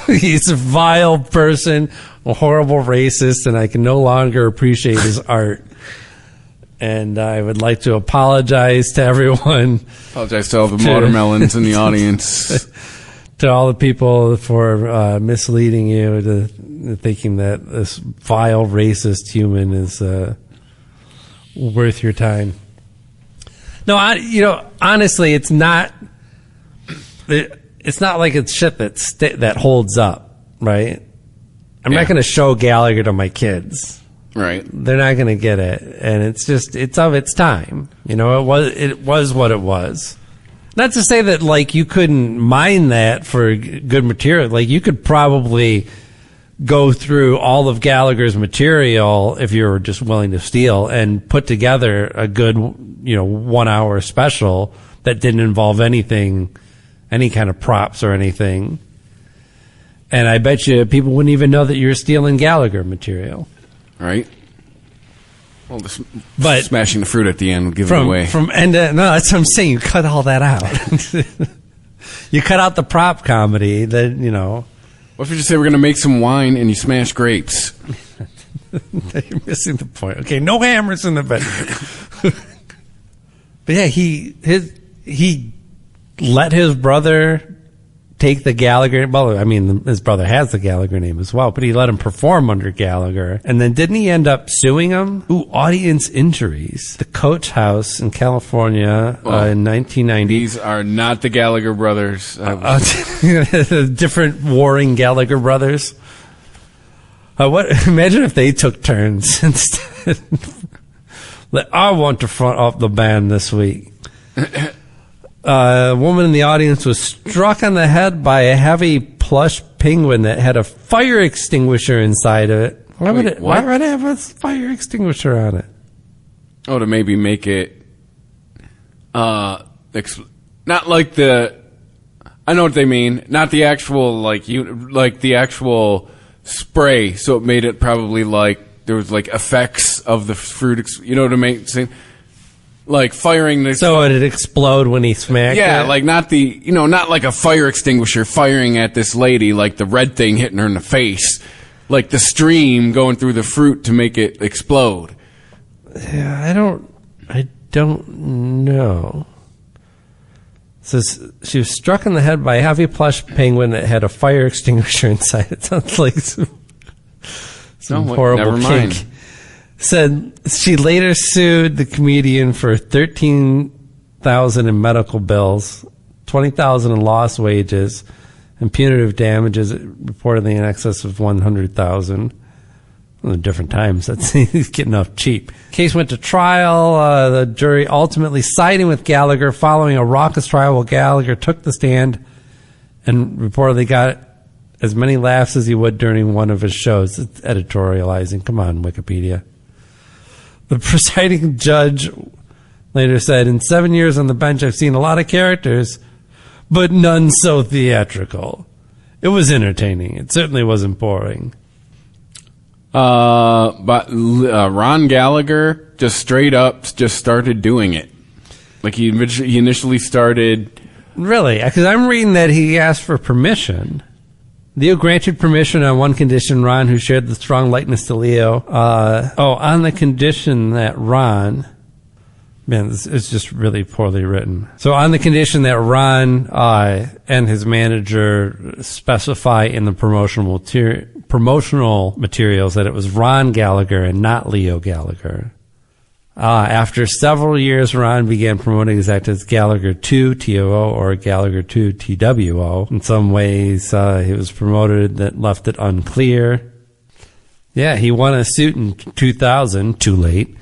He's a vile person, a horrible racist, and I can no longer appreciate his art. And I would like to apologize to everyone. Apologize to all the watermelons in the audience. To all the people for misleading you to thinking that this vile racist human is worth your time. No, honestly, it's not. It's not like it's shit that holds up, right? I'm not going to show Gallagher to my kids. Right. They're not going to get it, and it's of its time. It was what it was. Not to say that like you couldn't mine that for good material. Like you could probably go through all of Gallagher's material if you were just willing to steal and put together a good 1 hour special that didn't involve any kind of props or anything. And I bet you people wouldn't even know that you're stealing Gallagher material. Right. Well, but smashing the fruit at the end would give it away. No, that's what I'm saying. You cut all that out. You cut out the prop comedy. What if you just say we're going to make some wine and you smash grapes? You're missing the point. Okay, no hammers in the bedroom. But yeah, he let his brother take the Gallagher. Well, I mean, his brother has the Gallagher name as well, but he let him perform under Gallagher. And then didn't he end up suing him? Audience injuries. The Coach House in California in 1990. These are not the Gallagher brothers. Different warring Gallagher brothers. Imagine if they took turns instead. I want to front up the band this week. A woman in the audience was struck on the head by a heavy plush penguin that had a fire extinguisher inside of it. Why would it have a fire extinguisher on it? Oh, to maybe make it not like the. I know what they mean. Not the actual like the actual spray. So it made it probably like there was like effects of the fruit. To make it like firing the. So it'd explode when he smacked it? Yeah, like not like a fire extinguisher firing at this lady, like the red thing hitting her in the face. Like the stream going through the fruit to make it explode. Yeah, I don't know. So she was struck in the head by a heavy plush penguin that had a fire extinguisher inside. It sounds like some horrible never mind. kink. Said she later sued the comedian for $13,000 in medical bills, $20,000 in lost wages, and punitive damages reportedly in excess of $100,000. Different times. He's getting off cheap. Case went to trial. The jury ultimately siding with Gallagher following a raucous trial while Gallagher took the stand and reportedly got as many laughs as he would during one of his shows. It's editorializing. Come on, Wikipedia. The presiding judge later said, "In 7 years on the bench, I've seen a lot of characters, but none so theatrical. It was entertaining. It certainly wasn't boring." But Ron Gallagher just straight up just started doing it. Like he initially started. Really? Because I'm reading that he asked for permission. Leo granted permission on one condition, Ron, who shared the strong likeness to Leo. On the condition that Ron... Man, it's just really poorly written. So on the condition that Ron and his manager specify in the promotional materials that it was Ron Gallagher and not Leo Gallagher. After several years, Ron began promoting his act as Gallagher 2 TOO or Gallagher 2 TWO. In some ways, he was promoted that left it unclear. Yeah, he won a suit in 2000, too late,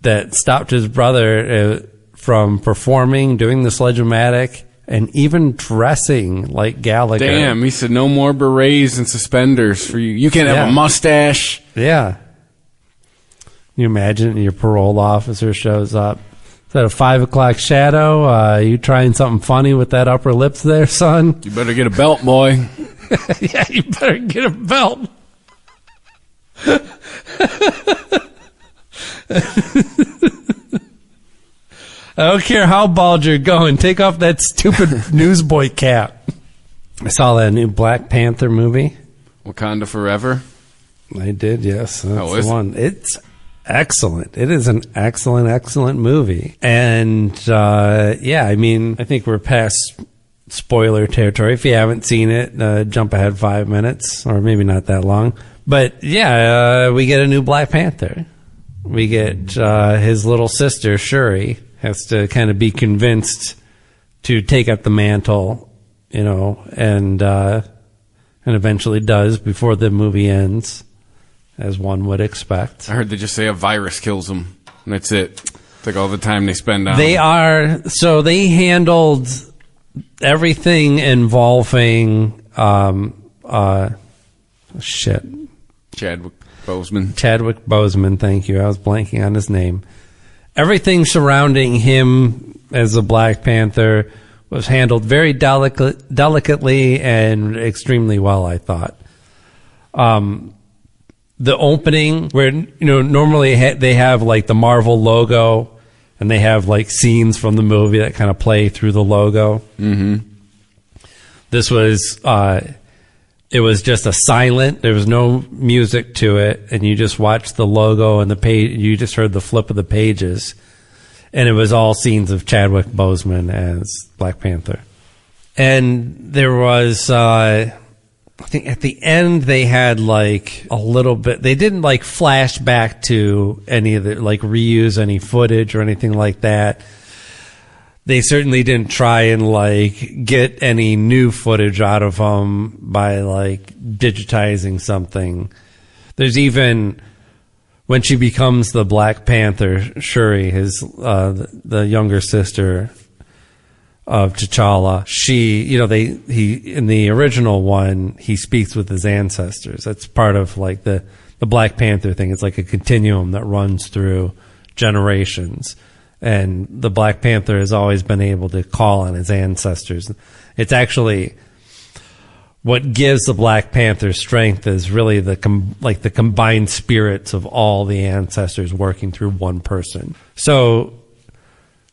that stopped his brother from performing, doing the Sledge-O-Matic, and even dressing like Gallagher. Damn, he said no more berets and suspenders for you. You can't have a mustache. Yeah. You imagine your parole officer shows up. Is that a 5 o'clock shadow? You trying something funny with that upper lips there, son? You better get a belt, boy. Yeah, you better get a belt. I don't care how bald you're going. Take off that stupid newsboy cap. I saw that new Black Panther movie. Wakanda Forever? I did, yes. That's the one. It's excellent. It is an excellent, excellent movie. And, yeah, I mean, I think we're past spoiler territory. If you haven't seen it, jump ahead 5 minutes, or maybe not that long. But, yeah, we get a new Black Panther. We get his little sister, Shuri, has to kind of be convinced to take up the mantle, you know, and eventually does before the movie ends, as one would expect. I heard they just say a virus kills him, and that's it. It's like all the time they spend on they handled everything involving Chadwick Boseman. Chadwick Boseman, thank you. I was blanking on his name. Everything surrounding him as a Black Panther was handled very delicately and extremely well, I thought. The opening, where, you know, normally they have like the Marvel logo, and they have like scenes from the movie that kind of play through the logo. Mm-hmm. This was, it was just a silent, there was no music to it, and you just watched the logo and the page, you just heard the flip of the pages, and it was all scenes of Chadwick Boseman as Black Panther. And there was, I think at the end they had like a little bit, they didn't like flash back to any of the, like reuse any footage or anything like that. They certainly didn't try and like get any new footage out of them by like digitizing something. There's even, when she becomes the Black Panther, Shuri, his the younger sister of T'Challa, she, you know, he in the original one, he speaks with his ancestors. That's part of like the Black Panther thing. It's like a continuum that runs through generations. And the Black Panther has always been able to call on his ancestors. It's actually what gives the Black Panther strength is really the combined spirits of all the ancestors working through one person. So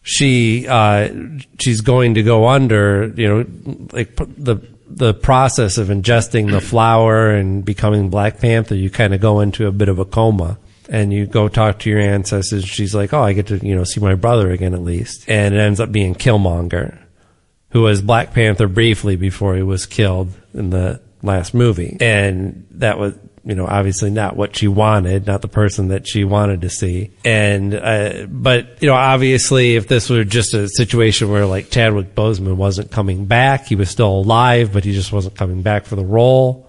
she's going to go under, you know, like the process of ingesting the flower and becoming Black Panther. You kind of go into a bit of a coma. And you go talk to your ancestors. She's like, oh, I get to, you know, see my brother again at least. And it ends up being Killmonger, who was Black Panther briefly before he was killed in the last movie. And that was, you know, obviously not what she wanted, not the person that she wanted to see. And, but, you know, obviously if this were just a situation where like Chadwick Boseman wasn't coming back, he was still alive, but he just wasn't coming back for the role.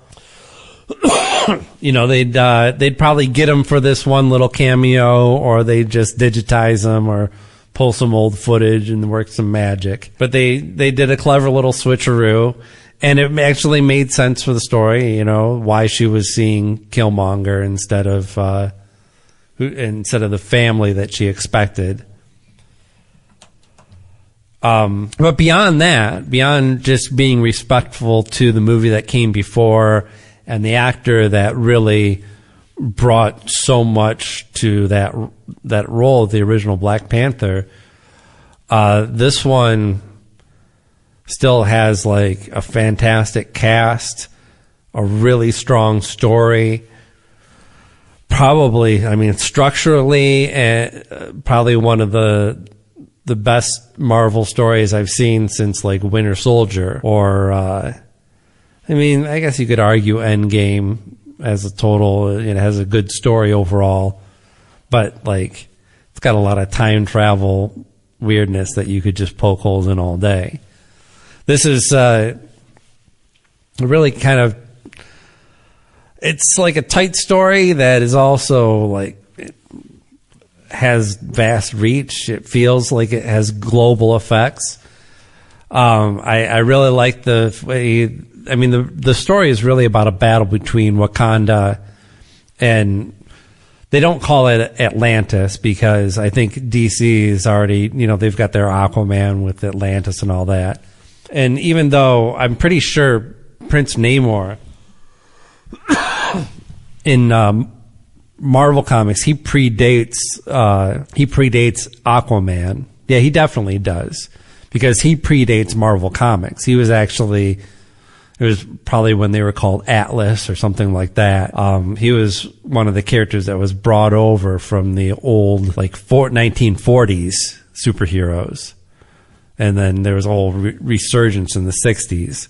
You know, they'd probably get him for this one little cameo, or they'd just digitize him or pull some old footage and work some magic. But they did a clever little switcheroo, and it actually made sense for the story, you know, why she was seeing Killmonger instead of the family that she expected. But beyond that, beyond just being respectful to the movie that came before and the actor that really brought so much to that role of the original Black Panther, this one still has like a fantastic cast, a really strong story. Probably, I mean, structurally, probably one of the best Marvel stories I've seen since like Winter Soldier, or I mean, I guess you could argue Endgame as a total. It has a good story overall, but like it's got a lot of time travel weirdness that you could just poke holes in all day. This is really kind of, it's like a tight story that is also like, it has vast reach. It feels like it has global effects. I really like the way. I mean, the story is really about a battle between Wakanda and. They don't call it Atlantis because I think DC is already, they've got their Aquaman with Atlantis and all that. And even though I'm pretty sure Prince Namor in Marvel Comics, he predates Aquaman. Yeah, he definitely does because he predates Marvel Comics. He was actually... It was probably when they were called Atlas or something like that. He was one of the characters that was brought over from the old, 1940s superheroes. And then there was a whole resurgence in the 60s.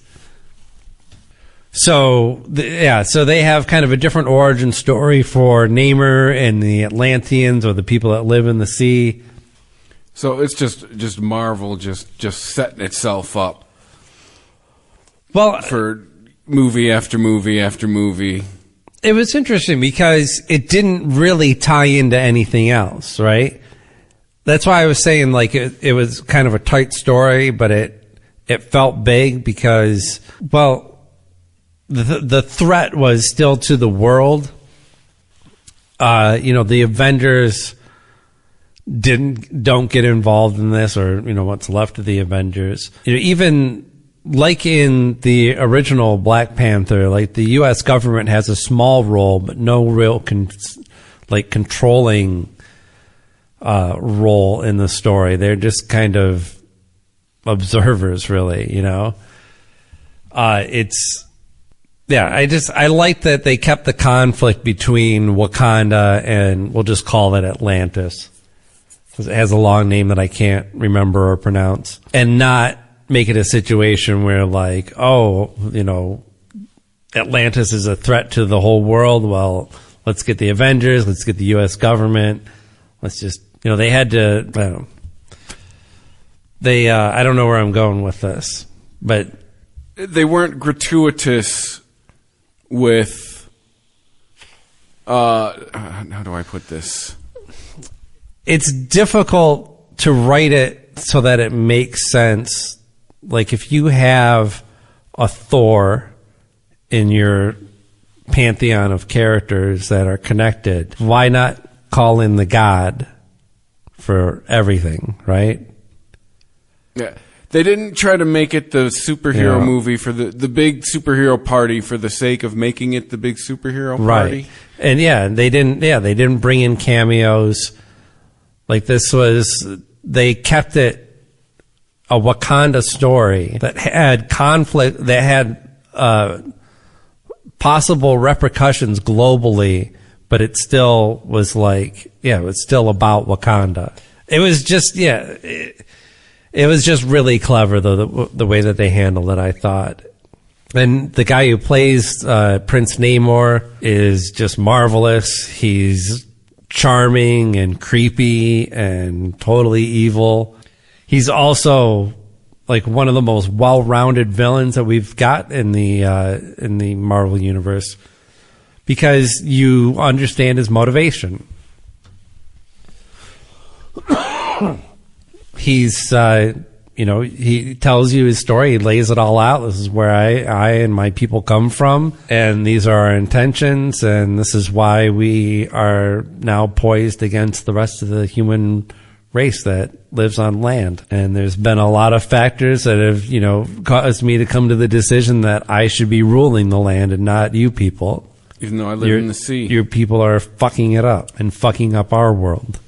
So they have kind of a different origin story for Namor and the Atlanteans or the people that live in the sea. So it's just Marvel just setting itself up. Well, for movie after movie after movie. It was interesting because it didn't really tie into anything else, right? That's why I was saying it was kind of a tight story, but it felt big because, well, the threat was still to the world. The Avengers don't get involved in this, or what's left of the Avengers. Even like in the original Black Panther, the U.S. government has a small role, but no real controlling role in the story. They're just kind of observers, really. I like that they kept the conflict between Wakanda and we'll just call it Atlantis, because it has a long name that I can't remember or pronounce, and not make it a situation where Atlantis is a threat to the whole world. Well, let's get the Avengers, let's get the U.S. government. Let's just, they had to, I don't know. I don't know where I'm going with this, but they weren't gratuitous with, how do I put this? It's difficult to write it so that it makes sense. If you have a Thor in your pantheon of characters that are connected, why not call in the god for everything, right? Yeah. They didn't try to make it the superhero movie for the big superhero party for the sake of making it the big superhero party. Right. And they didn't bring in cameos. They kept it a Wakanda story that had conflict, that had possible repercussions globally, but it still was it's still about Wakanda. It was just, it was just really clever, though, the way that they handled it, I thought. And the guy who plays Prince Namor is just marvelous. He's charming and creepy and totally evil. He's also one of the most well-rounded villains that we've got in the Marvel universe, because you understand his motivation. He's he tells you his story. He lays it all out. This is where I and my people come from, and these are our intentions, and this is why we are now poised against the rest of the human race that lives on land. And there's been a lot of factors that have, caused me to come to the decision that I should be ruling the land and not you people. Even though I live in the sea. Your people are fucking it up and fucking up our world.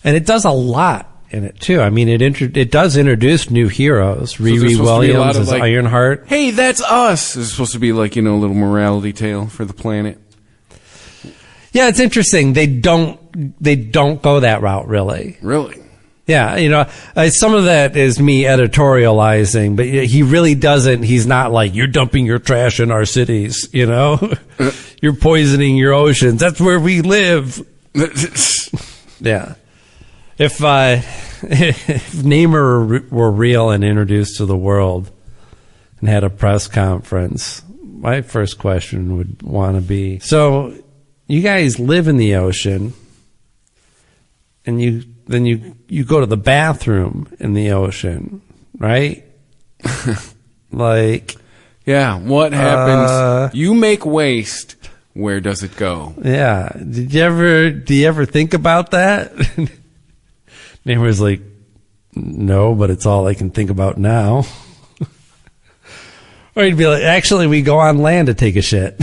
And it does a lot in it, too. I mean, it does introduce new heroes. Riri Williams as Ironheart. Hey, that's us! It's supposed to be a little morality tale for the planet. Yeah, it's interesting. They don't go that route, really. Really? Yeah, some of that is me editorializing, but he really doesn't. He's not you're dumping your trash in our cities, You're poisoning your oceans. That's where we live. Yeah. If Namor were real and introduced to the world and had a press conference, my first question would want to be, so you guys live in the ocean, and you go to the bathroom in the ocean, right? Like, yeah, what happens? You make waste. Where does it go? Yeah. Do you ever think about that? Neighbor's like, no, but it's all I can think about now. Or you'd be like, actually, we go on land to take a shit.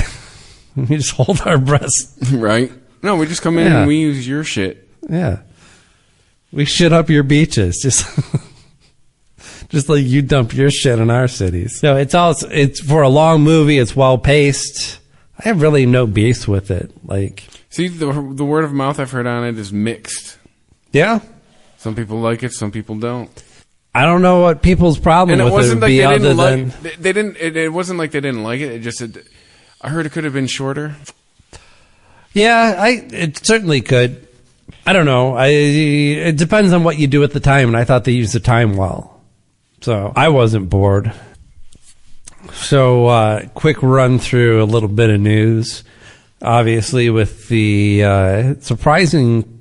We just hold our breaths. Right? No, we just come in and we use your shit. Yeah. We shit up your beaches. Just like you dump your shit in our cities. No, it's for a long movie. It's well paced. I have really no beef with it. Like, see, the word of mouth I've heard on it is mixed. Yeah. Some people like it, some people don't. I don't know what people's problem with it would be other than... It wasn't like they didn't like it. It just said... I heard it could have been shorter. Yeah, it certainly could. I don't know. It depends on what you do at the time, and I thought they used the time well. So I wasn't bored. So quick run through a little bit of news. Obviously, with the surprising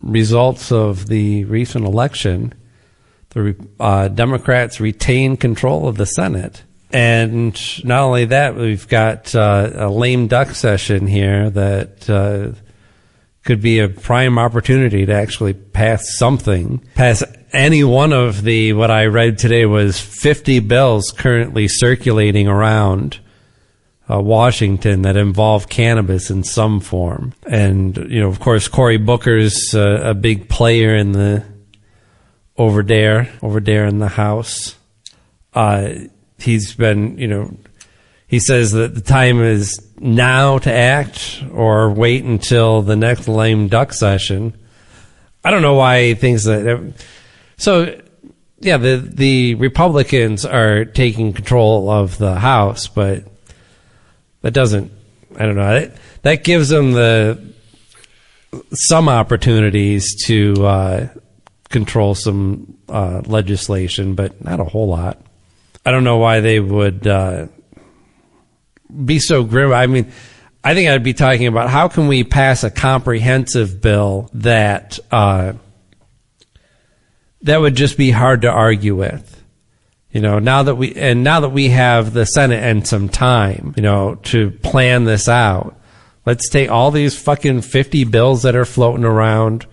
results of the recent election, the Democrats retain control of the Senate. And not only that, we've got a lame duck session here that could be a prime opportunity to actually pass something. Pass any one of the, what I read today was 50 bills currently circulating around Washington that involve cannabis in some form. And, of course, Cory Booker's a big player in the over there in the House. He's been, he says that the time is now to act or wait until the next lame duck session. I don't know why he thinks that. So, yeah, the Republicans are taking control of the House, but that doesn't, I don't know, that gives them some opportunities to control some legislation, but not a whole lot. I don't know why they would be so grim. I mean, I think I'd be talking about how can we pass a comprehensive bill that would just be hard to argue with. Now that we have the Senate and some time, to plan this out. Let's take all these fucking 50 bills that are floating around.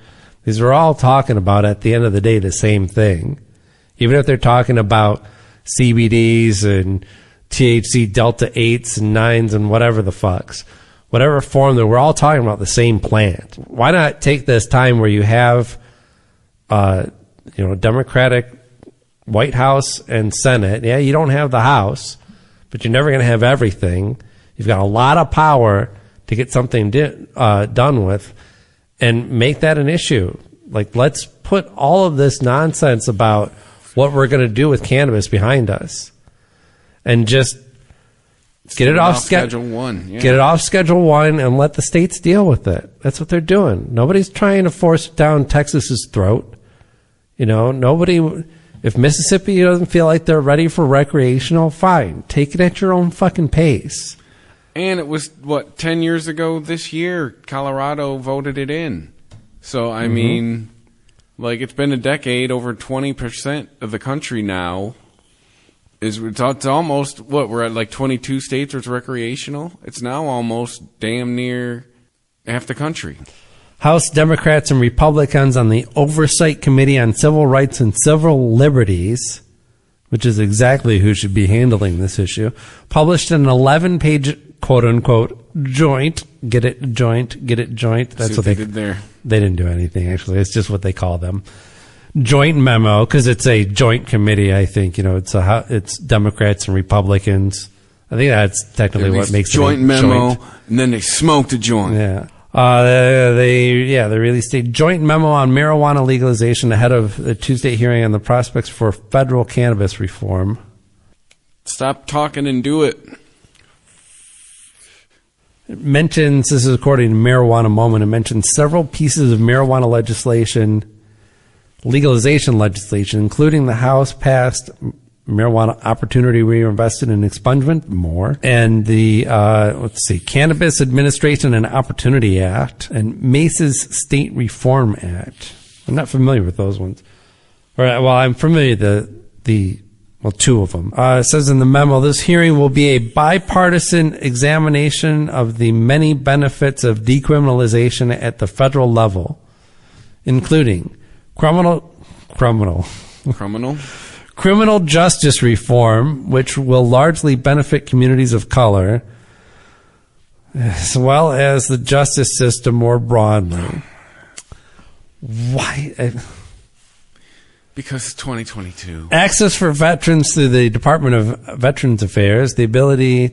These are all talking about, at the end of the day, the same thing. Even if they're talking about CBDs and THC Delta 8s and 9s and whatever the fucks. Whatever form, we're all talking about the same plant. Why not take this time where you have, Democratic White House and Senate. Yeah, you don't have the House, but you're never going to have everything. You've got a lot of power to get something done with and make that an issue. Like, let's put all of this nonsense about what we're going to do with cannabis behind us, and just get it off Schedule 1. Yeah. Get it off Schedule 1 and let the states deal with it. That's what they're doing. Nobody's trying to force it down Texas's throat. If Mississippi doesn't feel like they're ready for recreational, fine. Take it at your own fucking pace. And it was, 10 years ago this year, Colorado voted it in. So, I mean... it's been a decade, over 20% of the country now it's almost, we're at 22 states where it's recreational. It's now almost damn near half the country. House Democrats and Republicans on the Oversight Committee on Civil Rights and Civil Liberties, which is exactly who should be handling this issue, published an 11-page, quote-unquote, joint. Get it, joint. That's what they did there. They didn't do anything, actually. It's just what they call them. Joint memo, because it's a joint committee, I think. It's Democrats and Republicans. I think that's technically what makes it a joint memo, and then they smoked a joint. Yeah. They released a joint memo on marijuana legalization ahead of the Tuesday hearing on the prospects for federal cannabis reform. Stop talking and do it. It mentions, this is according to Marijuana Moment, it mentions several pieces of marijuana legalization legislation, including the House-passed Marijuana Opportunity Reinvested and Expungement, more. And the, Cannabis Administration and Opportunity Act and Mace's State Reform Act. I'm not familiar with those ones. I'm familiar with two of them. It says in the memo, this hearing will be a bipartisan examination of the many benefits of decriminalization at the federal level, including criminal justice reform, which will largely benefit communities of color, as well as the justice system more broadly. Why? Because it's 2022. Access for veterans through the Department of Veterans Affairs, the ability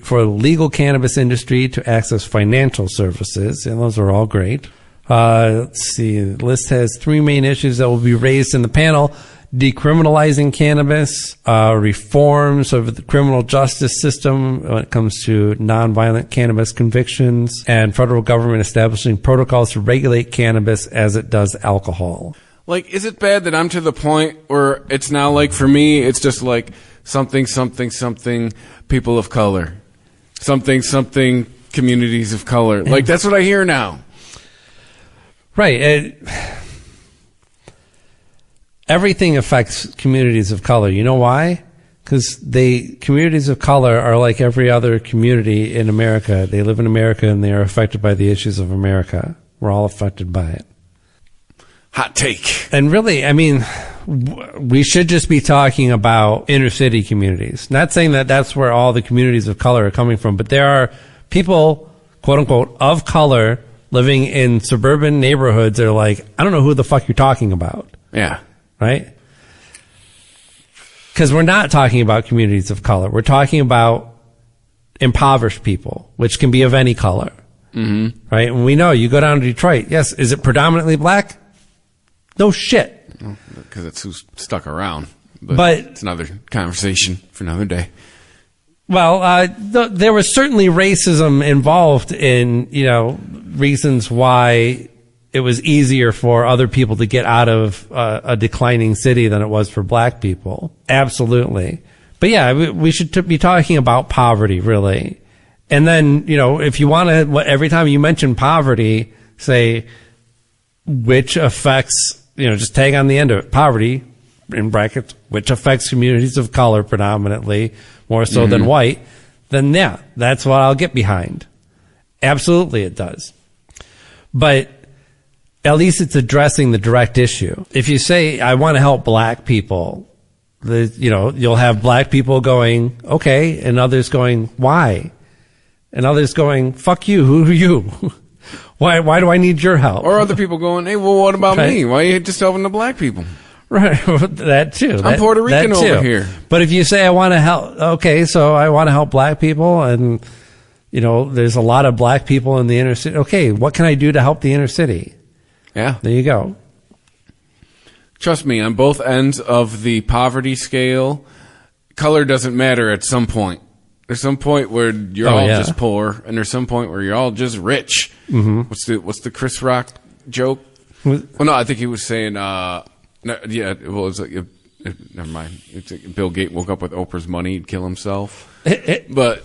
for the legal cannabis industry to access financial services, and those are all great. Let's see. The list has three main issues that will be raised in the panel: decriminalizing cannabis, reforms of the criminal justice system when it comes to nonviolent cannabis convictions, and federal government establishing protocols to regulate cannabis as it does alcohol. Like, is it bad that I'm to the point where it's now like, for me, it's just like something, people of color, something, communities of color. Like, that's what I hear now. Right. Everything affects communities of color. You know why? Because communities of color are like every other community in America. They live in America and they are affected by the issues of America. We're all affected by it. Hot take. And really, I mean, we should just be talking about inner city communities. Not saying that that's where all the communities of color are coming from, but there are people, quote unquote, of color living in suburban neighborhoods that are like, I don't know who the fuck you're talking about. Yeah. Right? Because we're not talking about communities of color. We're talking about impoverished people, which can be of any color. Mm-hmm. Right? And we know, you go down to Detroit. Yes. Is it predominantly black? No shit. Because it's who's stuck around. But it's another conversation for another day. Well, there was certainly racism involved in, reasons why it was easier for other people to get out of a declining city than it was for black people. Absolutely. But yeah, we should be talking about poverty, really. And then, if you want to, every time you mention poverty, say, which affects, just tag on the end of it, poverty, in brackets, which affects communities of color predominantly, more so than white, then yeah, that's what I'll get behind. Absolutely it does. But at least it's addressing the direct issue. If you say, I want to help black people, you'll have black people going, okay, and others going, why? And others going, fuck you, who are you? Why do I need your help? Or other people going, hey, well, what about me? Why are you just helping the black people? Right, that too. I'm Puerto Rican over here. But if you say I want to help, okay, so I want to help black people, and there's a lot of black people in the inner city. Okay, what can I do to help the inner city? Yeah, there you go. Trust me, on both ends of the poverty scale, color doesn't matter at some point. There's some point where you're all just poor, and there's some point where you're all just rich. Mm-hmm. What's the Chris Rock joke? Well, no, I think he was saying, no, yeah, well, it was like, never mind. It's like Bill Gates woke up with Oprah's money, he'd kill himself. But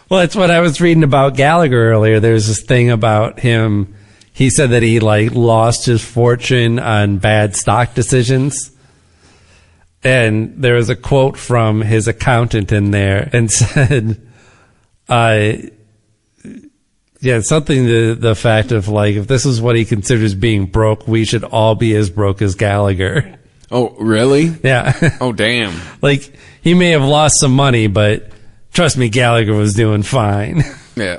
well, that's what I was reading about Gallagher earlier. There's this thing about him. He said that he lost his fortune on bad stock decisions. And there was a quote from his accountant in there and said, something to the fact of if this is what he considers being broke, we should all be as broke as Gallagher. Oh, really? Yeah. Oh, damn. He may have lost some money, but trust me, Gallagher was doing fine. Yeah.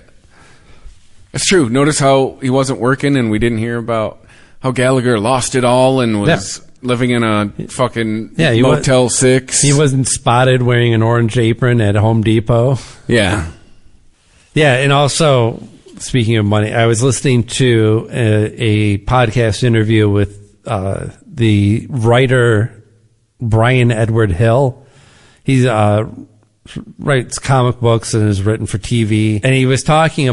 That's true. Notice how he wasn't working and we didn't hear about how Gallagher lost it all and was living in a fucking Motel 6. He wasn't spotted wearing an orange apron at Home Depot. Yeah. Yeah, and also, speaking of money, I was listening to a podcast interview with the writer Brian Edward Hill. He writes comic books and has written for TV. And he was talking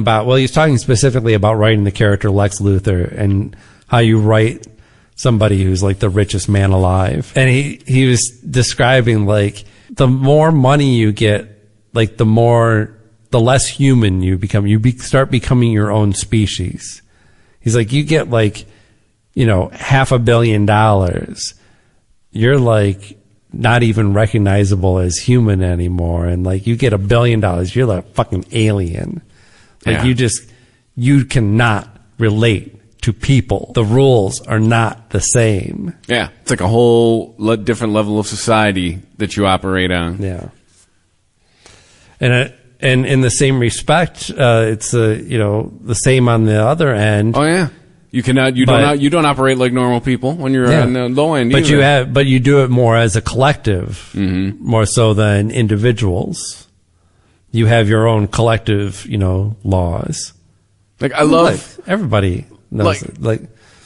specifically about writing the character Lex Luthor and how you write somebody who's like the richest man alive. And he was describing like the more money you get, like the less human you become. Start becoming your own species. He's like, you get like, $500 million. You're like not even recognizable as human anymore. And like you get $1 billion, you're like a fucking alien. Like you cannot relate to people. The rules are not the same. Yeah. It's like a whole different level of society that you operate on. Yeah. And in the same respect, it's the same on the other end. Oh yeah. You don't operate like normal people when you're on the low end. But you do it more as a collective, more so than individuals. You have your own collective, laws. Like I love everybody knows it.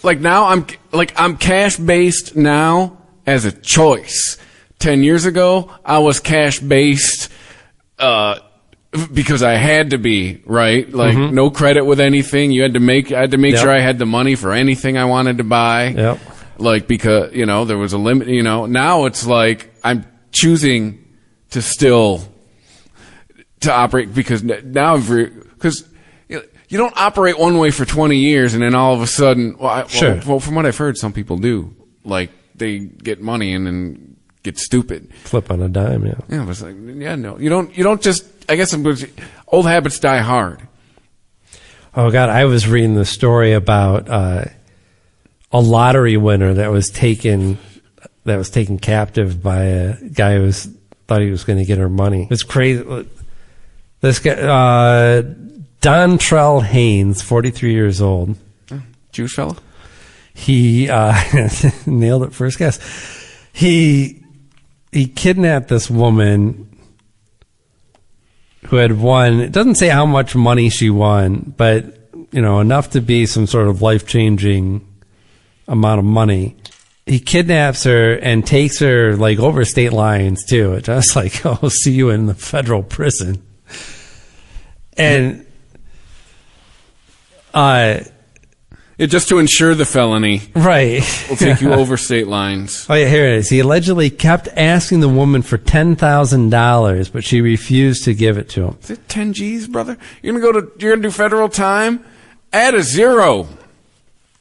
Like now I'm cash based now as a choice. 10 years ago I was cash based because I had to be, right? Like no credit with anything. I had to make sure I had the money for anything I wanted to buy. Yep. Like because, there was a limit, now it's like I'm choosing to still to operate because now because you don't operate one way for 20 years and then all of a sudden, well, from what I've heard, some people do. Like they get money and then get stupid. Flip on a dime, yeah. Yeah, but it's like, no, you don't just. I guess old habits die hard. Oh God, I was reading the story about a lottery winner that was taken captive by a guy who thought he was going to get her money. It's crazy. This guy, Dontrell Haynes, 43 years old, Jewish fella. He nailed it first guess. He kidnapped this woman who had won. It doesn't say how much money she won, but enough to be some sort of life-changing amount of money. He kidnaps her and takes her like over state lines too. It's just like, I'll see you in the federal prison. And just to ensure the felony, right? We'll take you over state lines. Oh yeah, here it is. He allegedly kept asking the woman for $10,000, but she refused to give it to him. Is it 10 G's, brother? You're gonna do federal time? Add a zero.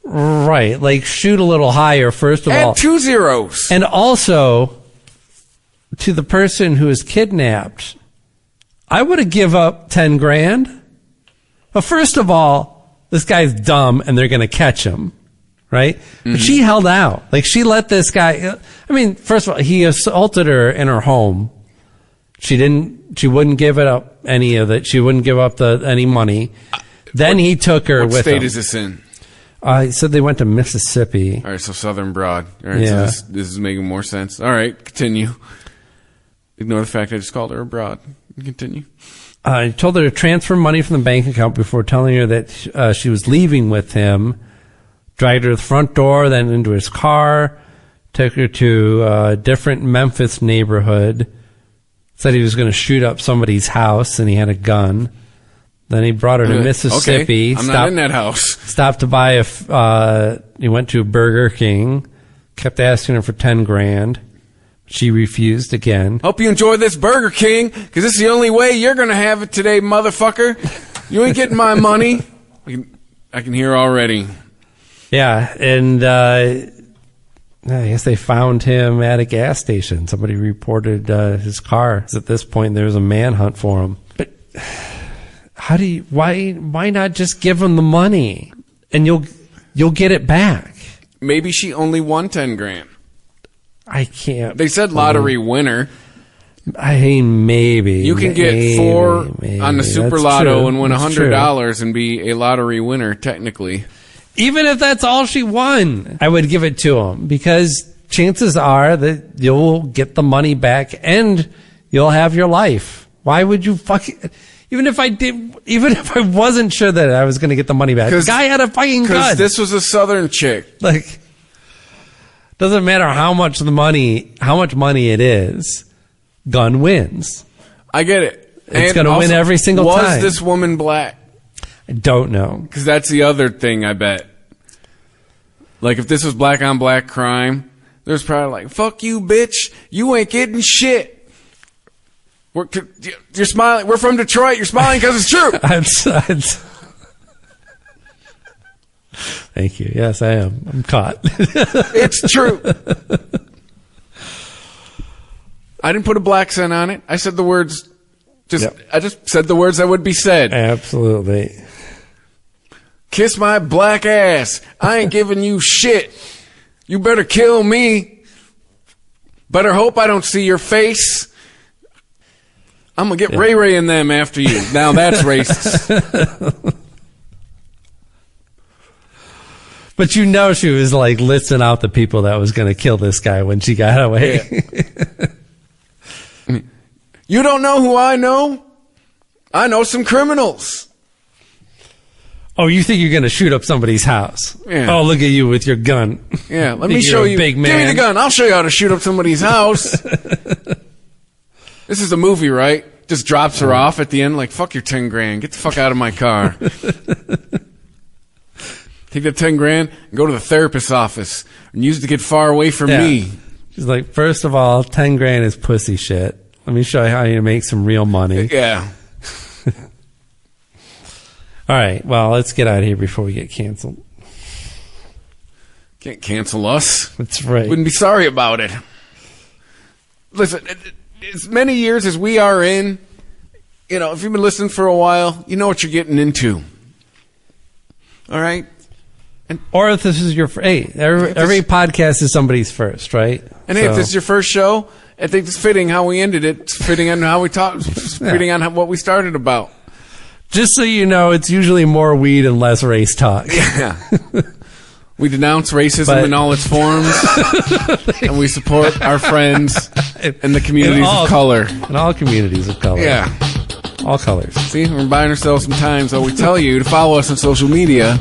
Right, like shoot a little higher. First of all, add 2 zeros, and also to the person who is kidnapped, I would have give up 10 grand. But first of all, this guy's dumb and they're going to catch him, right? But she held out. Like she let this guy, first of all, he assaulted her in her home. She wouldn't give it up any of it. She wouldn't give up any money. Then he took her with him. What state is this in? He said they went to Mississippi. All right, so Southern Broad. All right, yeah. So this is making more sense. All right, continue. Ignore the fact I just called her a broad. Continue. He told her to transfer money from the bank account before telling her that she was leaving with him. Dragged her to the front door, then into his car. Took her to a different Memphis neighborhood. Said he was going to shoot up somebody's house, and he had a gun. Then he brought her to Mississippi. Okay. I'm not in that house. Stopped to buy he went to a Burger King. Kept asking her for 10 grand. She refused again. Hope you enjoy this Burger King, because this is the only way you're going to have it today, motherfucker. You ain't getting my money. I can hear already. Yeah, and I guess they found him at a gas station. Somebody reported his car. At this point, there was a manhunt for him. But why not just give him the money, and you'll get it back? Maybe she only won 10 grand. I can't. They said lottery winner. I mean, maybe. You can get 4 on the Super Lotto and win $100 and be a lottery winner, technically. Even if that's all she won, I would give it to him, because chances are that you'll get the money back and you'll have your life. Why would you even if I wasn't sure that I was going to get the money back, the guy had a fucking gun. Because this was a Southern chick. Like, doesn't matter how much money it is, gun wins. I get it. It's going to win every single time. Was this woman black? I don't know. Because that's the other thing, I bet. Like, if this was black on black crime, there's probably like, fuck you, bitch. You ain't getting shit. You're smiling. We're from Detroit. You're smiling because it's true. Thank you. Yes, I am. I'm caught. It's true. I didn't put a black scent on it. I said the words. I just said the words that would be said. Absolutely. Kiss my black ass. I ain't giving you shit. You better kill me. Better hope I don't see your face. I'm going to get Ray Ray and them after you. Now that's racist. But you know she was like listing out the people that was going to kill this guy when she got away. Yeah. You don't know who I know? I know some criminals. Oh, you think you're going to shoot up somebody's house? Yeah. Oh, look at you with your gun. Yeah, let me show you. Big man. Give me the gun. I'll show you how to shoot up somebody's house. This is a movie, right? Just drops her off at the end like, fuck your 10 grand. Get the fuck out of my car. Take that 10 grand and go to the therapist's office and use it to get far away from me. She's like, first of all, 10 grand is pussy shit. Let me show you how you make some real money. Yeah. All right. Well, let's get out of here before we get canceled. Can't cancel us. That's right. Wouldn't be sorry about it. Listen, as many years as we are in, you know, if you've been listening for a while, you know what you're getting into. All right? Or if this is your every podcast is somebody's first, right? And if this is your first show, I think it's fitting how we ended it. It's fitting on how we talked. Fitting on what we started about. Just so you know, it's usually more weed and less race talk. Yeah. We denounce racism in all its forms, and we support our friends and the communities of color. In all communities of color. Yeah. All colors. See, we're buying ourselves some time, so we tell you to follow us on social media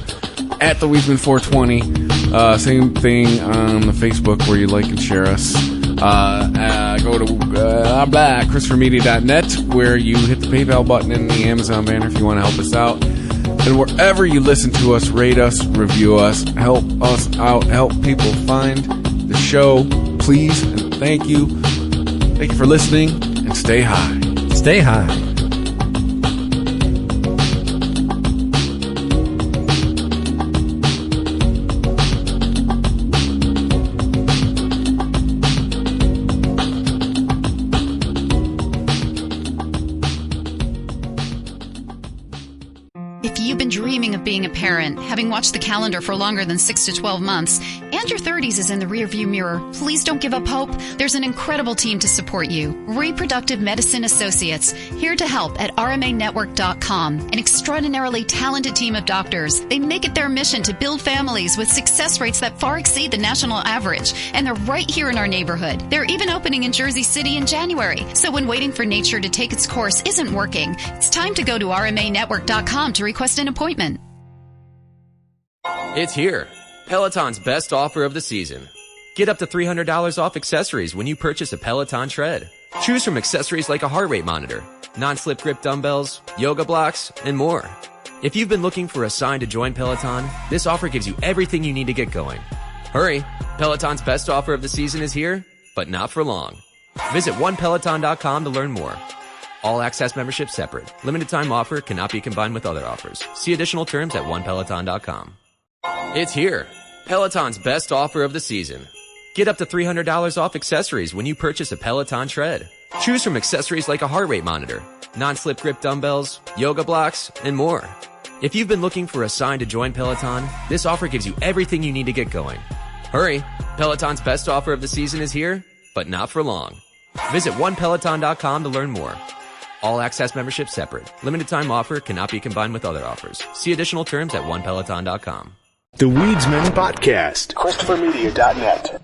at the Weedsman 420. Same thing on the Facebook where you like and share us. Go to ChristopherMedia.net where you hit the PayPal button in the Amazon banner if you want to help us out. And wherever you listen to us, rate us, review us, help us out, help people find the show, please, and thank you. Thank you for listening, and stay high. Stay high. Dreaming of being a parent, having watched the calendar for longer than 6 to 12 months, and your 30s is in the rearview mirror, please don't give up hope. There's an incredible team to support you. Reproductive Medicine Associates, here to help at rmanetwork.com. An extraordinarily talented team of doctors. They make it their mission to build families with success rates that far exceed the national average, and they're right here in our neighborhood. They're even opening in Jersey City in January. So when waiting for nature to take its course isn't working, it's time to go to rmanetwork.com to request an appointment. It's here. Peloton's best offer of the season. Get up to $300 off accessories when you purchase a Peloton tread. Choose from accessories like a heart rate monitor, non-slip grip dumbbells, yoga blocks, and more. If you've been looking for a sign to join Peloton, this offer gives you everything you need to get going. Hurry! Peloton's best offer of the season is here, but not for long. Visit onepeloton.com to learn more. All access membership separate. Limited time offer cannot be combined with other offers. See additional terms at onepeloton.com. It's here. Peloton's best offer of the season. Get up to $300 off accessories when you purchase a Peloton tread. Choose from accessories like a heart rate monitor, non-slip grip dumbbells, yoga blocks, and more. If you've been looking for a sign to join Peloton, this offer gives you everything you need to get going. Hurry! Peloton's best offer of the season is here, but not for long. Visit onepeloton.com to learn more. All access membership separate. Limited time offer cannot be combined with other offers. See additional terms at onepeloton.com. The Weedsman Podcast. ChristopherMedia.net.